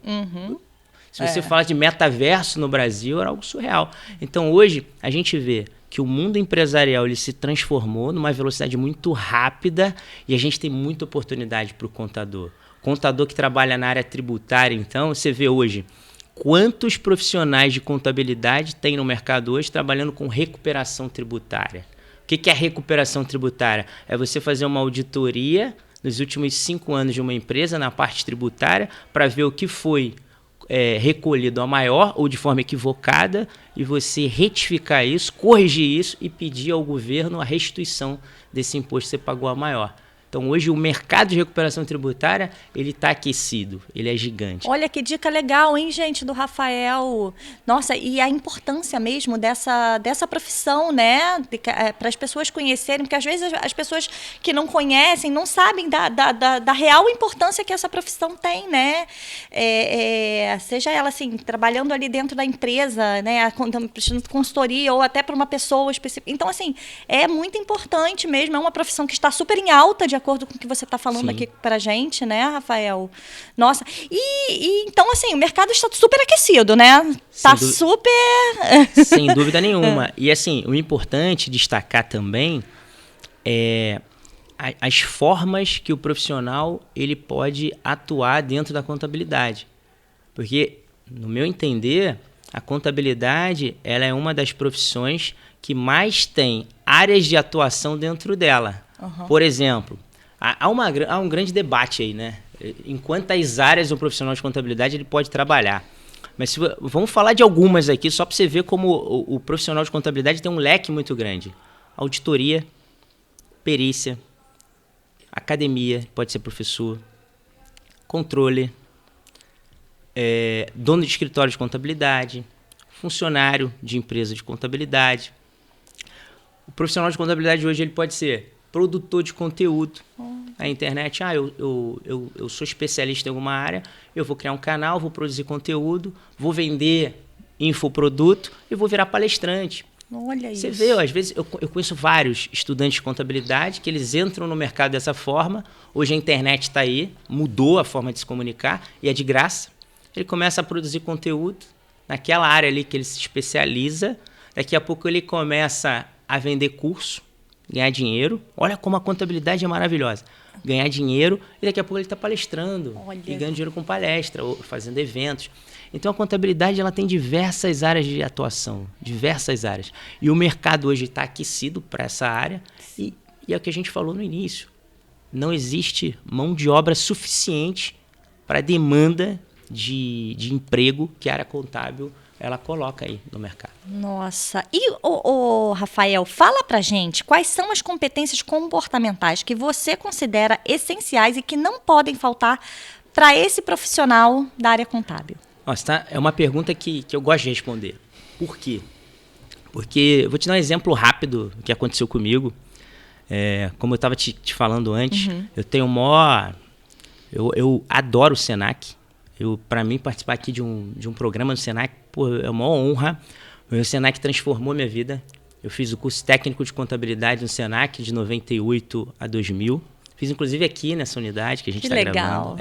Se você falar de metaverso no Brasil, era algo surreal. Então, hoje, a gente vê que o mundo empresarial ele se transformou numa velocidade muito rápida e a gente tem muita oportunidade para o contador. Contador que trabalha na área tributária, então, você vê hoje quantos profissionais de contabilidade tem no mercado hoje trabalhando com recuperação tributária. O que é recuperação tributária? É você fazer uma auditoria nos últimos 5 anos de uma empresa na parte tributária para ver o que foi recolhido a maior ou de forma equivocada e você retificar isso, corrigir isso e pedir ao governo a restituição desse imposto que você pagou a maior. Então, hoje, o mercado de recuperação tributária, ele está aquecido, ele é gigante. Olha que dica legal, hein, gente, do Rafael. Nossa, e a importância mesmo dessa profissão, né? Para as pessoas conhecerem, porque às vezes as pessoas que não conhecem, não sabem da real importância que essa profissão tem, né? Seja ela, assim, trabalhando ali dentro da empresa, né? Prestando consultoria ou até para uma pessoa específica. Então, assim, é muito importante mesmo, é uma profissão que está super em alta, de acordo com o que você está falando Sim. aqui pra gente, né, Rafael? Nossa, e então, assim, o mercado está super aquecido, né? Tá super... Sem dúvida nenhuma. E, assim, o importante destacar também é as formas que o profissional ele pode atuar dentro da contabilidade. Porque, no meu entender, a contabilidade ela é uma das profissões que mais tem áreas de atuação dentro dela. Por exemplo, há um grande debate aí, né? Em quantas áreas um profissional de contabilidade ele pode trabalhar. Mas vamos falar de algumas aqui, só para você ver como o profissional de contabilidade tem um leque muito grande. Auditoria, perícia, academia, pode ser professor, controle, dono de escritório de contabilidade, funcionário de empresa de contabilidade. O profissional de contabilidade hoje ele pode ser produtor de conteúdo na internet. Eu sou especialista em alguma área, eu vou criar um canal, vou produzir conteúdo, vou vender infoproduto e vou virar palestrante. Olha Você isso. vê, às vezes eu conheço vários estudantes de contabilidade que eles entram no mercado dessa forma. Hoje a internet está aí, mudou a forma de se comunicar e é de graça. Ele começa a produzir conteúdo naquela área ali que ele se especializa. Daqui a pouco ele começa a vender curso. ganhar dinheiro. Olha como a contabilidade é maravilhosa. Ganhar dinheiro e daqui a pouco ele está palestrando e ganhando dinheiro com palestra ou fazendo eventos. Então, a contabilidade ela tem diversas áreas de atuação, diversas áreas. E o mercado hoje está aquecido para essa área e é o que a gente falou no início. Não existe mão de obra suficiente para a demanda de emprego que a área contábil ela coloca aí no mercado. Nossa. E, Rafael, fala pra gente quais são as competências comportamentais que você considera essenciais e que não podem faltar para esse profissional da área contábil. Nossa, tá? É uma pergunta que eu gosto de responder. Por quê? Porque eu vou te dar um exemplo rápido do que aconteceu comigo. Como eu estava te falando antes, eu tenho o maior... Eu adoro o Senac. Para mim, participar aqui de um programa do Senac, é uma honra. O Senac transformou minha vida. Eu fiz o curso técnico de contabilidade no Senac de 98 a 2000. Fiz, inclusive, aqui nessa unidade que a gente está gravando.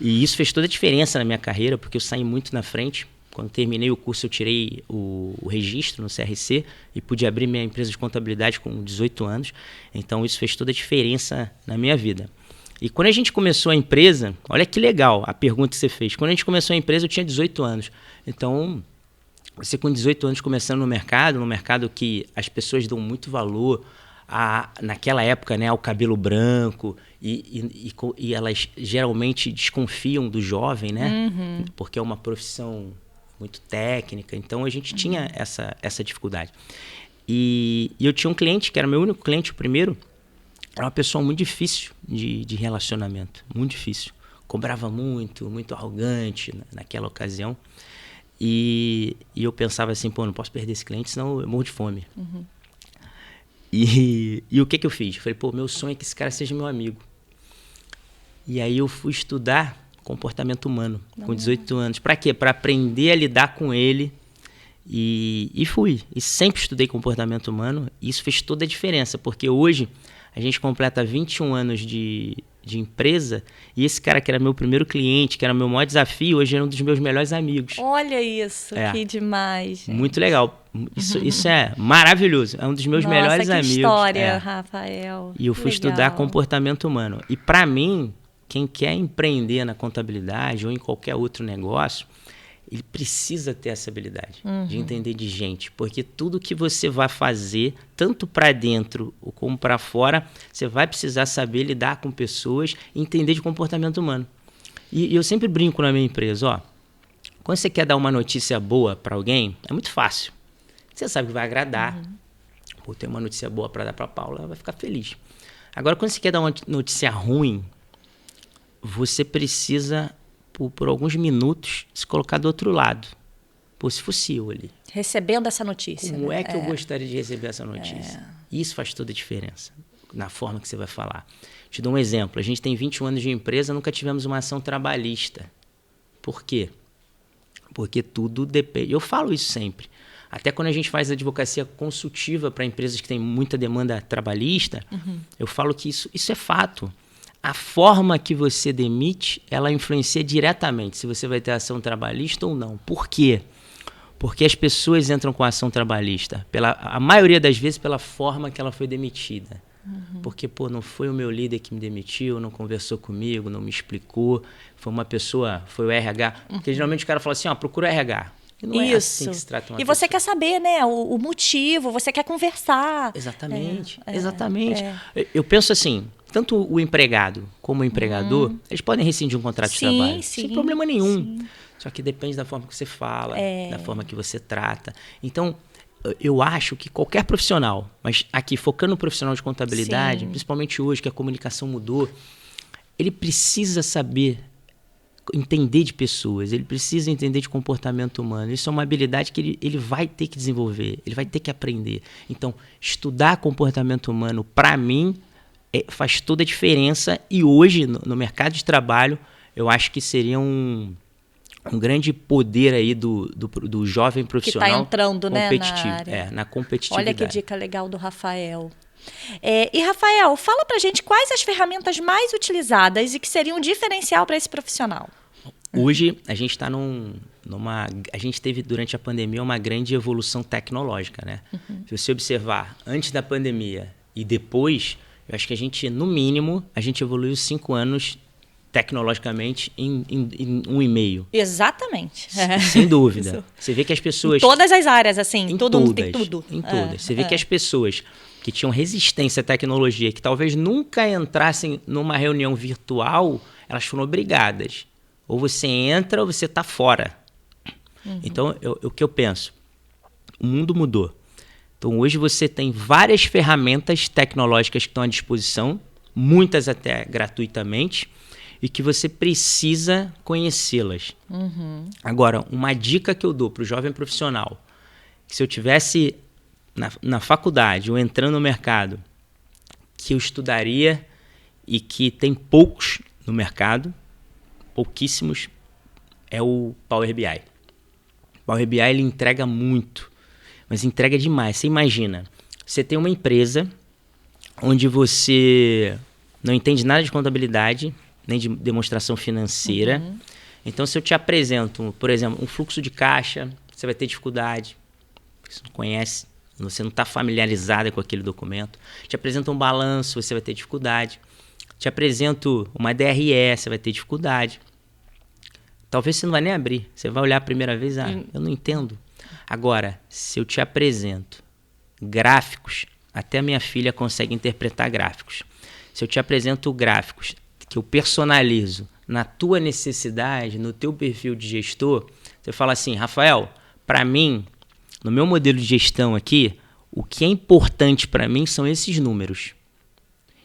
E isso fez toda a diferença na minha carreira, porque eu saí muito na frente. Quando terminei o curso, eu tirei o registro no CRC e pude abrir minha empresa de contabilidade com 18 anos. Então, isso fez toda a diferença na minha vida. E quando a gente começou a empresa, olha que legal a pergunta que você fez. Quando a gente começou a empresa, eu tinha 18 anos. Então, você com 18 anos começando no mercado que as pessoas dão muito valor naquela época, né, ao cabelo branco e elas geralmente desconfiam do jovem, né? Porque é uma profissão muito técnica. Então, a gente tinha essa dificuldade. E eu tinha um cliente, que era meu único cliente, o primeiro. Era uma pessoa muito difícil de relacionamento, muito difícil. Cobrava muito, muito arrogante naquela ocasião. E eu pensava assim, não posso perder esse cliente, senão eu morro de fome. E o que eu fiz? Falei, meu sonho é que esse cara seja meu amigo. E aí eu fui estudar comportamento humano com 18 anos. Para quê? Para aprender a lidar com ele. E fui. E sempre estudei comportamento humano. E isso fez toda a diferença, porque hoje... A gente completa 21 anos de empresa e esse cara que era meu primeiro cliente, que era meu maior desafio, hoje é um dos meus melhores amigos. Olha isso, que demais. Gente. Muito legal. Isso é maravilhoso. É um dos meus melhores amigos. Que história, Rafael. E eu fui estudar comportamento humano. E para mim, quem quer empreender na contabilidade ou em qualquer outro negócio, ele precisa ter essa habilidade de entender de gente, porque tudo que você vai fazer, tanto para dentro como para fora, você vai precisar saber lidar com pessoas e entender de comportamento humano. E eu sempre brinco na minha empresa, quando você quer dar uma notícia boa para alguém, é muito fácil. Você sabe que vai agradar. Tem uma notícia boa para dar para a Paula, ela vai ficar feliz. Agora, quando você quer dar uma notícia ruim, você precisa... Por alguns minutos, se colocar do outro lado. Se fosse eu ali. Recebendo essa notícia. Como é que eu gostaria de receber essa notícia? Isso faz toda a diferença na forma que você vai falar. Te dou um exemplo. A gente tem 21 anos de empresa, nunca tivemos uma ação trabalhista. Por quê? Porque tudo depende. Eu falo isso sempre. Até quando a gente faz advocacia consultiva para empresas que têm muita demanda trabalhista, eu falo que isso é fato. A forma que você demite, ela influencia diretamente se você vai ter ação trabalhista ou não. Por quê? Porque as pessoas entram com a ação trabalhista, a maioria das vezes, pela forma que ela foi demitida. Porque, não foi o meu líder que me demitiu, não conversou comigo, não me explicou, foi uma pessoa, foi o RH. Porque geralmente o cara fala assim, procura o RH. E não é assim que se trata uma pessoa. Você quer saber, né, o motivo, você quer conversar. Exatamente, exatamente. Eu penso assim, tanto o empregado como o empregador, eles podem rescindir um contrato de trabalho, sem problema nenhum. Só que depende da forma que você fala, da forma que você trata. Então, eu acho que qualquer profissional, mas aqui focando no profissional de contabilidade, principalmente hoje que a comunicação mudou, ele precisa saber entender de pessoas, ele precisa entender de comportamento humano. Isso é uma habilidade que ele vai ter que desenvolver, ele vai ter que aprender. Então, estudar comportamento humano, para mim, faz toda a diferença. E hoje, no mercado de trabalho, eu acho que seria um grande poder aí do jovem profissional que está entrando, competitivo, na área. Na competitividade. Olha que dica legal do Rafael. E, Rafael, fala pra gente quais as ferramentas mais utilizadas e que seriam um diferencial para esse profissional. Hoje, a gente está a gente teve, durante a pandemia, uma grande evolução tecnológica, né? Se você observar, antes da pandemia, E depois, eu acho que a gente, no mínimo, a gente evoluiu 5 anos tecnologicamente em 1,5. Exatamente. Sem dúvida. Você vê que as pessoas... Em todas as áreas, assim. Todo mundo tem tudo. Em todas. Você vê que as pessoas que tinham resistência à tecnologia, que talvez nunca entrassem numa reunião virtual, elas foram obrigadas. Ou você entra ou você está fora. Então, o que eu penso? O mundo mudou. Então, hoje você tem várias ferramentas tecnológicas que estão à disposição, muitas até gratuitamente, e que você precisa conhecê-las. Agora, uma dica que eu dou para o jovem profissional, que se eu tivesse na faculdade ou entrando no mercado, que eu estudaria e que tem poucos no mercado, pouquíssimos, é o Power BI. O Power BI ele entrega muito, mas entrega demais. Você imagina, você tem uma empresa onde você não entende nada de contabilidade, nem de demonstração financeira. Então, se eu te apresento, por exemplo, um fluxo de caixa, você vai ter dificuldade, porque você não conhece, você não está familiarizado com aquele documento. Te apresento um balanço, você vai ter dificuldade. Te apresento uma DRE, você vai ter dificuldade. Talvez você não vai nem abrir. Você vai olhar a primeira vez, eu não entendo. Agora, se eu te apresento gráficos, até a minha filha consegue interpretar gráficos. Se eu te apresento gráficos que eu personalizo na tua necessidade, no teu perfil de gestor, você fala assim, Rafael, para mim, no meu modelo de gestão aqui, o que é importante para mim são esses números.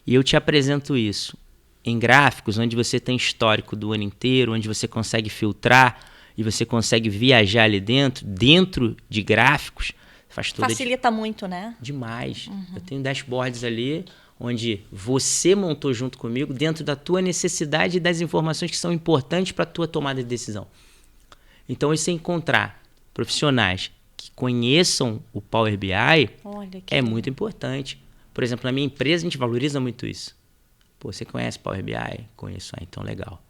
E eu te apresento isso em gráficos, onde você tem histórico do ano inteiro, onde você consegue filtrar e você consegue viajar ali dentro de gráficos. Facilita muito, né? Demais. Eu tenho dashboards ali, onde você montou junto comigo, dentro da tua necessidade e das informações que são importantes para a tua tomada de decisão. Então, isso é encontrar profissionais que conheçam o Power BI é muito importante. Por exemplo, na minha empresa, a gente valoriza muito isso. Pô, você conhece Power BI? Conheço. Então, legal.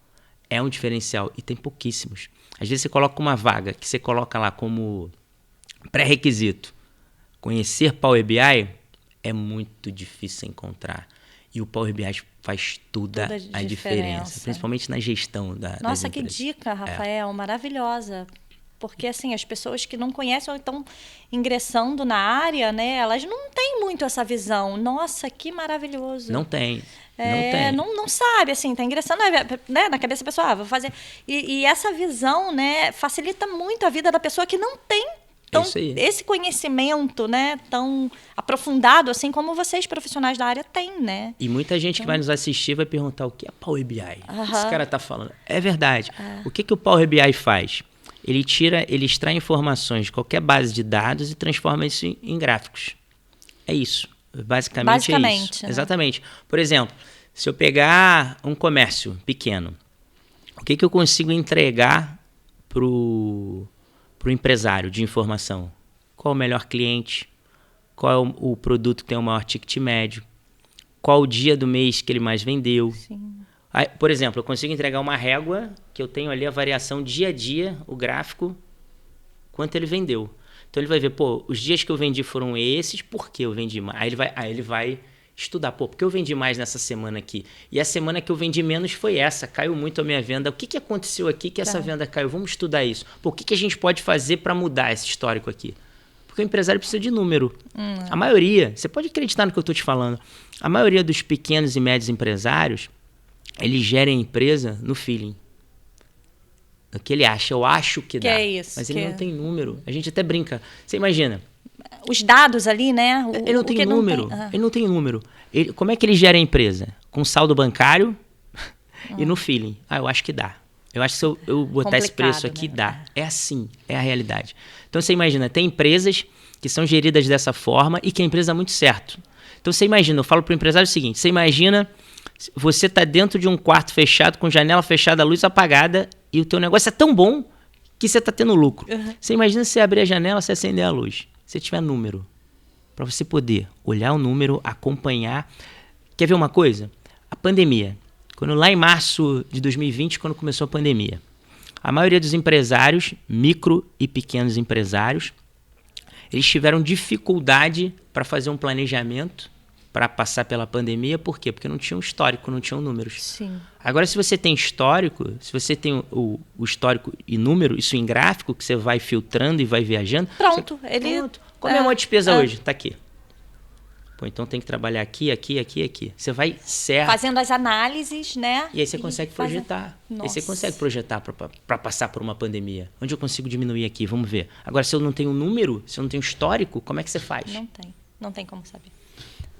É um diferencial e tem pouquíssimos. Às vezes, você coloca uma vaga que você coloca lá como pré-requisito. Conhecer Power BI é muito difícil encontrar. E o Power BI faz toda a diferença. Principalmente na gestão das Nossa, que empresas. dica, Rafael. Maravilhosa. Porque, assim, as pessoas que não conhecem ou estão ingressando na área, né? Elas não têm muito essa visão. Nossa, que maravilhoso. Não tem. Não sabe, assim, tá ingressando, né, na cabeça da pessoa, vou fazer. E essa visão, né, facilita muito a vida da pessoa que não tem esse conhecimento, né, tão aprofundado, assim, como vocês, profissionais da área, têm, né? E muita gente que vai nos assistir vai perguntar o que é Power BI. O que esse cara tá falando? É verdade. O que o Power BI faz? Ele extrai informações de qualquer base de dados e transforma isso em gráficos. É isso. Basicamente é isso. Né? Exatamente. Por exemplo, se eu pegar um comércio pequeno, o que eu consigo entregar pro empresário de informação? Qual o melhor cliente? Qual é o produto que tem o maior ticket médio? Qual o dia do mês que ele mais vendeu? Sim. Aí, por exemplo, eu consigo entregar uma régua que eu tenho ali a variação dia a dia, o gráfico, quanto ele vendeu. Então ele vai ver, pô, os dias que eu vendi foram esses, por que eu vendi mais? Aí ele vai estudar, pô, por que eu vendi mais nessa semana aqui? E a semana que eu vendi menos foi essa, caiu muito a minha venda. O que aconteceu aqui que essa venda caiu? Vamos estudar isso. Pô, o que a gente pode fazer para mudar esse histórico aqui? Porque o empresário precisa de número. A maioria, você pode acreditar no que eu estou te falando, a maioria dos pequenos e médios empresários, eles gerem a empresa no feeling. O que ele acha, eu acho que dá. É isso, mas ele não tem número. A gente até brinca. Você imagina. Os dados ali, né? Ele não tem número. Ele não tem número. Como é que ele gera a empresa? Com saldo bancário e no feeling. Eu acho que dá. Eu acho que se eu botar esse preço aqui, dá. É assim, é a realidade. Então você imagina, tem empresas que são geridas dessa forma e que a empresa dá muito certo. Então você imagina, eu falo para o empresário o seguinte, você imagina, você está dentro de um quarto fechado, com janela fechada, luz apagada, e o teu negócio é tão bom que você está tendo lucro. Você imagina você abrir a janela, você acender a luz. Se tiver número, para você poder olhar o número, acompanhar. Quer ver uma coisa? A pandemia. Lá em março de 2020, quando começou a pandemia, a maioria dos empresários, micro e pequenos empresários, eles tiveram dificuldade para fazer um planejamento para passar pela pandemia. Por quê? Porque não tinha um histórico, não tinham números. Sim. Agora, se você tem histórico, se você tem o histórico e número, isso em gráfico, que você vai filtrando e vai viajando... Pronto. Qual é a minha despesa hoje? Está aqui. Pô, então tem que trabalhar aqui, aqui, aqui, aqui. Você vai certo. Fazendo as análises, né? E aí você consegue projetar. Nossa. Aí você consegue projetar para passar por uma pandemia. Onde eu consigo diminuir aqui? Vamos ver. Agora, se eu não tenho número, se eu não tenho histórico, como é que você faz? Não tem como saber.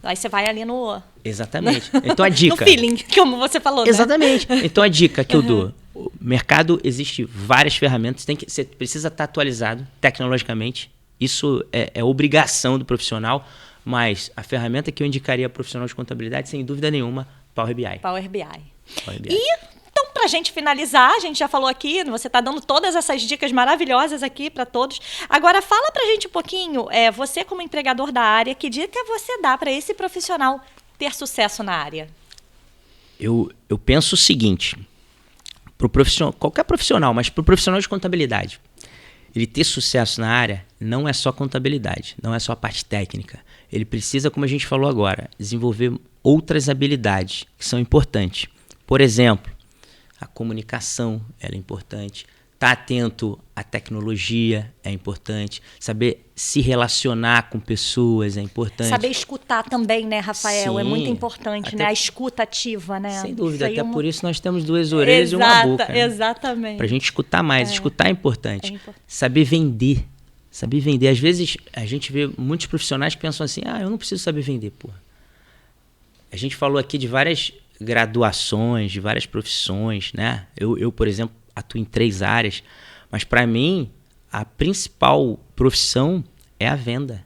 Aí você vai ali no... Exatamente. Então a dica... no feeling, como você falou, né? Exatamente. Então a dica que eu dou. O mercado, existe várias ferramentas. Você precisa estar atualizado tecnologicamente. Isso é obrigação do profissional. Mas a ferramenta que eu indicaria ao profissional de contabilidade, sem dúvida nenhuma, Power BI. Power BI. Então, para a gente finalizar, a gente já falou aqui, você está dando todas essas dicas maravilhosas aqui para todos. Agora, fala para a gente um pouquinho, você como empregador da área, que dica você dá para esse profissional ter sucesso na área? Eu penso o seguinte, pro profissional, qualquer profissional, mas para o profissional de contabilidade, ele ter sucesso na área não é só contabilidade, não é só a parte técnica. Ele precisa, como a gente falou agora, desenvolver outras habilidades que são importantes. Por exemplo, a comunicação ela é importante. Estar atento à tecnologia é importante. Saber se relacionar com pessoas é importante. Saber escutar também, né, Rafael? Sim, É muito importante, né? A escuta ativa, né? Sem dúvida, até por isso nós temos 2 Exato, orelhas e uma boca. Né? Exatamente. Para a gente escutar mais. Escutar é importante. Saber vender. Saber vender. Às vezes, a gente vê muitos profissionais que pensam assim, eu não preciso saber vender, pô. A gente falou aqui de várias graduações, de várias profissões, né? Eu, por exemplo, atuo em 3 áreas, mas para mim, a principal profissão é a venda.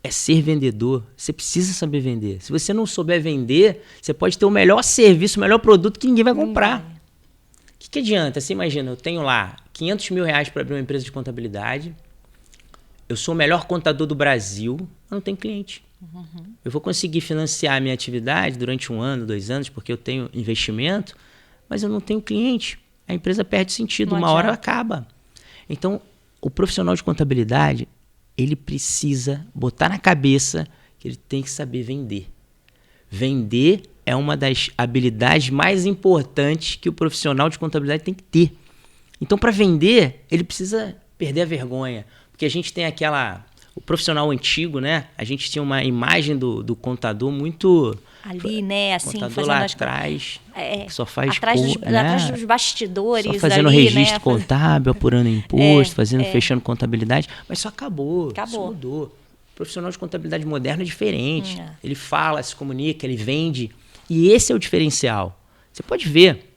É ser vendedor. Você precisa saber vender. Se você não souber vender, você pode ter o melhor serviço, o melhor produto que ninguém vai comprar. O que adianta? Você imagina, eu tenho lá 500 mil reais para abrir uma empresa de contabilidade, eu sou o melhor contador do Brasil, eu não tenho cliente. Eu vou conseguir financiar a minha atividade durante 1 ano, 2 anos, porque eu tenho investimento, mas eu não tenho cliente. A empresa perde sentido, uma hora ela acaba. Então, o profissional de contabilidade, ele precisa botar na cabeça que ele tem que saber vender. Vender é uma das habilidades mais importantes que o profissional de contabilidade tem que ter. Então, para vender, ele precisa perder a vergonha. Porque a gente tem o profissional antigo, né? A gente tinha uma imagem do contador muito... Ali, né? Assim, contador fazendo lá atrás, que só faz... atrás dos bastidores. Só fazendo ali, registro, né? Contábil, apurando imposto, fechando contabilidade. Mas isso acabou. Isso mudou. O profissional de contabilidade moderno é diferente. Ele fala, se comunica, ele vende. E esse é o diferencial. Você pode ver,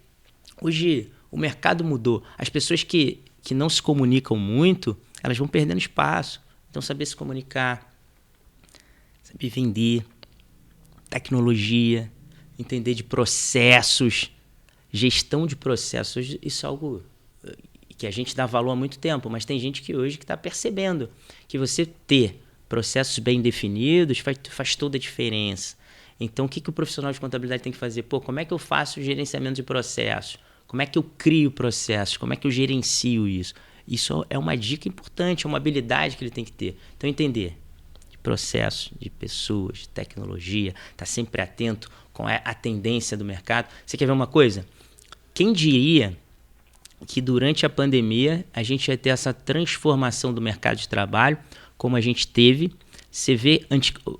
hoje o mercado mudou. As pessoas que não se comunicam muito, elas vão perdendo espaço. Então, saber se comunicar, saber vender, tecnologia, entender de processos, gestão de processos. Isso é algo que a gente dá valor há muito tempo, mas tem gente que hoje está percebendo que você ter processos bem definidos faz toda a diferença. Então, o que o profissional de contabilidade tem que fazer? Como é que eu faço o gerenciamento de processos? Como é que eu crio processos? Como é que eu gerencio isso? Isso é uma dica importante, é uma habilidade que ele tem que ter. Então, entender de processos, de pessoas, de tecnologia, estar sempre atento com a tendência do mercado. Você quer ver uma coisa? Quem diria que durante a pandemia a gente ia ter essa transformação do mercado de trabalho, como a gente teve? Você vê,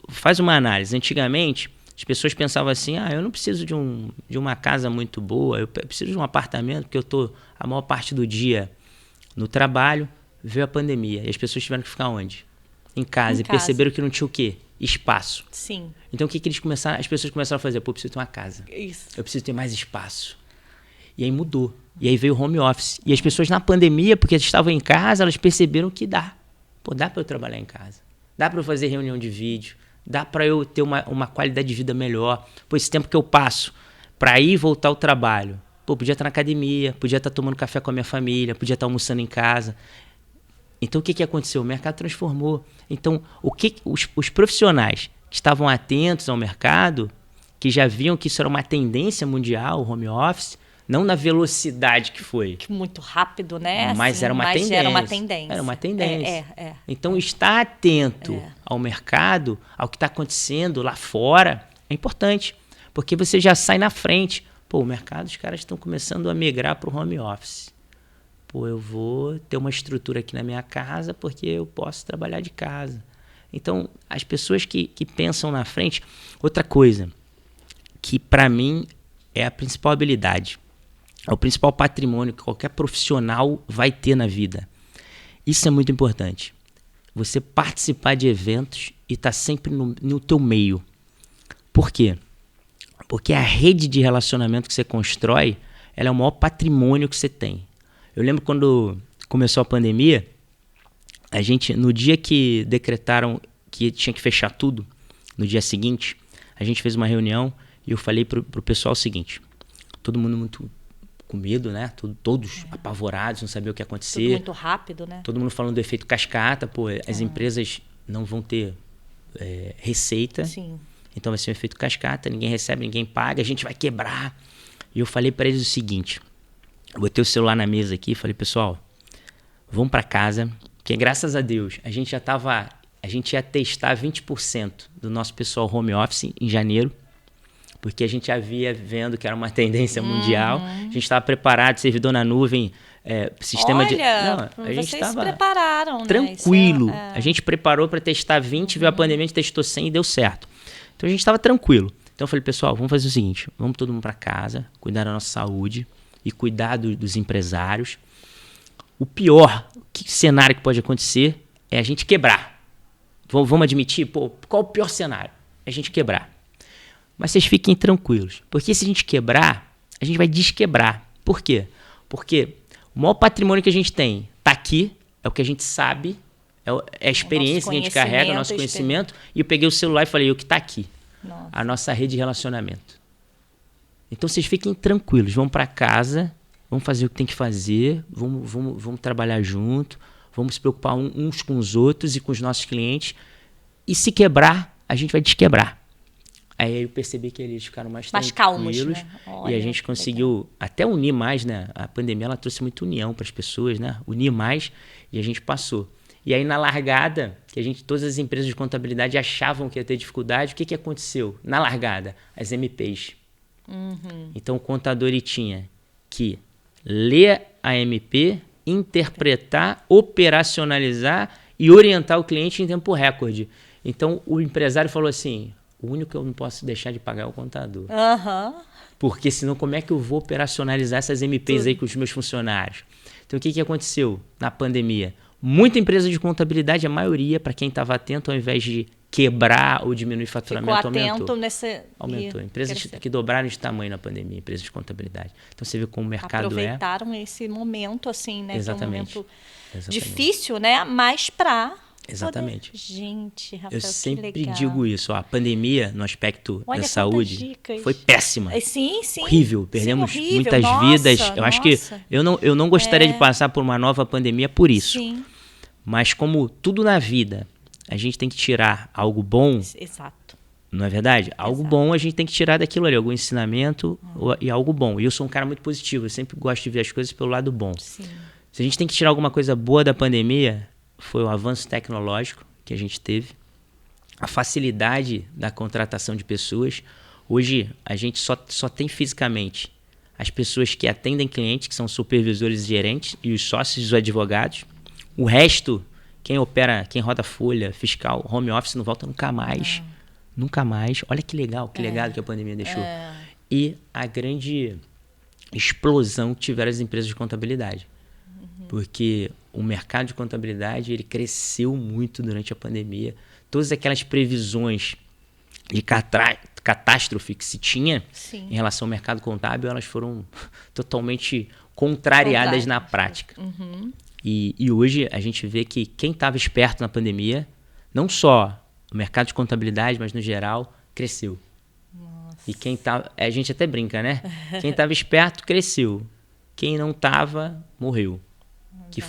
faz uma análise. Antigamente, as pessoas pensavam assim, eu não preciso de uma casa muito boa, eu preciso de um apartamento, porque eu estou a maior parte do dia no trabalho. Veio a pandemia e as pessoas tiveram que ficar onde? Em casa. E perceberam que não tinha o quê? Espaço. Sim. Então, o que eles começaram? As pessoas começaram a fazer, eu preciso ter uma casa. Isso. Eu preciso ter mais espaço. E aí mudou. E aí veio o home office. E as pessoas na pandemia, porque estavam em casa, elas perceberam que dá. Dá para eu trabalhar em casa. Dá para eu fazer reunião de vídeo. Dá para eu ter uma qualidade de vida melhor. Esse tempo que eu passo para ir e voltar ao trabalho. Podia estar na academia, podia estar tomando café com a minha família, podia estar almoçando em casa. Então, o que aconteceu? O mercado transformou. Então, os profissionais que estavam atentos ao mercado, que já viam que isso era uma tendência mundial, o home office, Não na velocidade que foi. Muito rápido, né? Mas assim, era uma tendência. Era uma tendência. Era uma tendência. É. Então, estar atento ao mercado, ao que está acontecendo lá fora, é importante. Porque você já sai na frente. Pô, o mercado, os caras estão começando a migrar para o home office. Pô, eu vou ter uma estrutura aqui na minha casa porque eu posso trabalhar de casa. Então, as pessoas que pensam na frente... Outra coisa, que para mim é a principal habilidade, é o principal patrimônio que qualquer profissional vai ter na vida. Isso é muito importante. Você participar de eventos e estar sempre no teu meio. Por quê? Porque a rede de relacionamento que você constrói, ela é o maior patrimônio que você tem. Eu lembro quando começou a pandemia, a gente, no dia que decretaram que tinha que fechar tudo, no dia seguinte, a gente fez uma reunião e eu falei pro pessoal o seguinte: todo mundo muito com medo, né? Todos apavorados, não sabiam o que ia acontecer. Tudo muito rápido, né? Todo mundo falando do efeito cascata, pô, as empresas não vão ter receita. Sim. Então vai ser um efeito cascata, ninguém recebe, ninguém paga, a gente vai quebrar. E eu falei para eles o seguinte: eu botei o celular na mesa aqui e falei, pessoal, vamos para casa, porque graças a Deus a gente ia testar 20% do nosso pessoal home office em janeiro, porque a gente já via vendo que era uma tendência mundial. A gente estava preparado, servidor na nuvem, sistema de... Não, a gente vocês se prepararam, tranquilo. Né? A gente preparou para testar 20, veio a pandemia, a gente testou 100 e deu certo. Então a gente estava tranquilo. Então eu falei, pessoal, vamos fazer o seguinte, vamos todo mundo para casa, cuidar da nossa saúde e cuidar dos empresários. O pior cenário que pode acontecer é a gente quebrar. Vamos admitir, pô, qual o pior cenário? É a gente quebrar. Mas vocês fiquem tranquilos, porque se a gente quebrar, a gente vai desquebrar. Por quê? Porque o maior patrimônio que a gente tem está aqui, é o que a gente sabe, é a experiência que a gente carrega, o nosso conhecimento. E eu peguei o celular e falei, o que está aqui? Nossa. A nossa rede de relacionamento. Então vocês fiquem tranquilos, vão para casa, vamos fazer o que tem que fazer, vamos trabalhar junto, vamos se preocupar uns com os outros e com os nossos clientes. E se quebrar, a gente vai desquebrar. Aí eu percebi que eles ficaram mais calmos, tranquilos, né? Olha, e a gente conseguiu até unir mais, né? A pandemia ela trouxe muita união para as pessoas, né? Unir mais, e a gente passou. E aí na largada, que todas as empresas de contabilidade achavam que ia ter dificuldade, o que aconteceu? Na largada, as MPs. Então o contador ele tinha que ler a MP, interpretar, operacionalizar e orientar o cliente em tempo recorde. Então o empresário falou assim, o único que eu não posso deixar de pagar é o contador. Porque senão como é que eu vou operacionalizar essas MPs aí com os meus funcionários? Então o que aconteceu na pandemia? Muita empresa de contabilidade, a maioria, para quem estava atento, ao invés de quebrar ou diminuir faturamento, aumentou. Aumentou. Empresas que dobraram de tamanho na pandemia, empresas de contabilidade. Então você vê como o mercado aproveitaram esse momento, assim, né? Exatamente. Que é um momento difícil, né? Mas para... Exatamente. Gente, Rafael, eu sempre que legal. Digo isso. Ó, a pandemia, no aspecto da saúde, foi péssima. Sim. Horrível. Perdemos horrível. muitas vidas. Eu acho que eu não gostaria de passar por uma nova pandemia por isso. Sim. Mas como tudo na vida, a gente tem que tirar algo bom. Exato. Não é verdade? Algo bom a gente tem que tirar daquilo ali, algum ensinamento e algo bom. E eu sou um cara muito positivo, eu sempre gosto de ver as coisas pelo lado bom. Sim. Se a gente tem que tirar alguma coisa boa da pandemia, foi o avanço tecnológico que a gente teve, a facilidade da contratação de pessoas. Hoje a gente só tem fisicamente as pessoas que atendem clientes, que são supervisores e gerentes, e os sócios e os advogados. O resto, quem opera, quem roda folha, fiscal, home office, não volta nunca mais. Nunca mais. Olha que legal, que legado que a pandemia deixou. E a grande explosão que tiveram as empresas de contabilidade. Porque o mercado de contabilidade ele cresceu muito durante a pandemia. Todas aquelas previsões de catástrofe que se tinha em relação ao mercado contábil, elas foram totalmente contrariadas na prática. E hoje a gente vê que quem estava esperto na pandemia, não só o mercado de contabilidade, mas no geral, cresceu. Nossa. E quem tava, a gente até brinca, né? Quem estava esperto, cresceu. Quem não estava, morreu. Que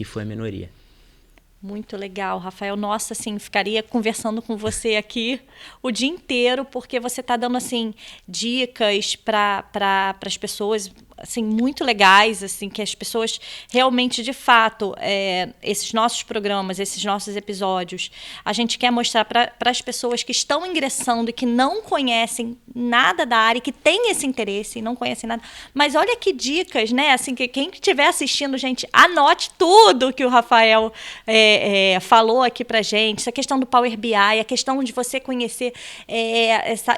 foi a minoria. Muito legal, Rafael. Nossa, assim, ficaria conversando com você aqui o dia inteiro, porque você está dando, assim, dicas para as pessoas, assim, muito legais, assim, que as pessoas realmente, de fato, esses nossos programas, esses nossos episódios, a gente quer mostrar para as pessoas que estão ingressando e que não conhecem nada da área, que têm esse interesse e não conhecem nada. Mas olha que dicas, né? Assim, que quem estiver assistindo, gente, anote tudo que o Rafael falou aqui pra gente. Essa questão do Power BI, a questão de você conhecer,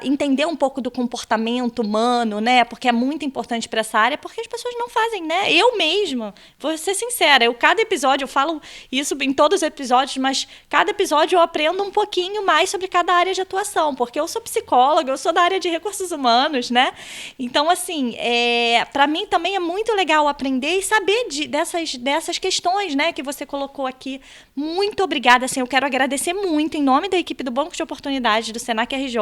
entender um pouco do comportamento humano, né? Porque é muito importante para essa área, porque as pessoas não fazem, né? Eu mesma, vou ser sincera, cada episódio, eu falo isso em todos os episódios, mas cada episódio eu aprendo um pouquinho mais sobre cada área de atuação, porque eu sou psicóloga, eu sou da área de recursos humanos, né? Então, assim, para mim também é muito legal aprender e saber dessas questões, né, que você colocou aqui. Muito obrigada, assim, eu quero agradecer muito em nome da equipe do Banco de Oportunidades do Senac RJ,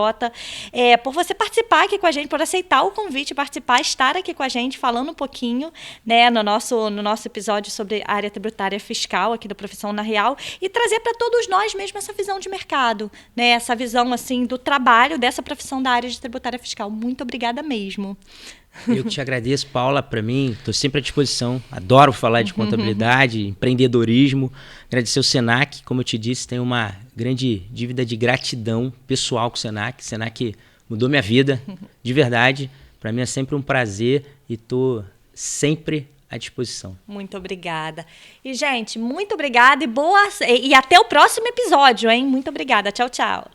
por você participar aqui com a gente, por aceitar o convite, participar, estar aqui com a gente, falando um pouquinho, né, no nosso episódio sobre a área tributária fiscal aqui da Profissão na Real, e trazer para todos nós mesmo essa visão de mercado, né, essa visão, assim, do trabalho dessa profissão da área de tributária fiscal. Muito obrigada mesmo. Eu que te agradeço, Paula. Para mim, estou sempre à disposição. Adoro falar de contabilidade, empreendedorismo. Agradecer o Senac. Como eu te disse, tenho uma grande dívida de gratidão pessoal com o Senac. O Senac mudou minha vida, de verdade. Para mim é sempre um prazer e estou sempre à disposição. Muito obrigada. E, gente, muito obrigada e até o próximo episódio, hein? Muito obrigada. Tchau, tchau.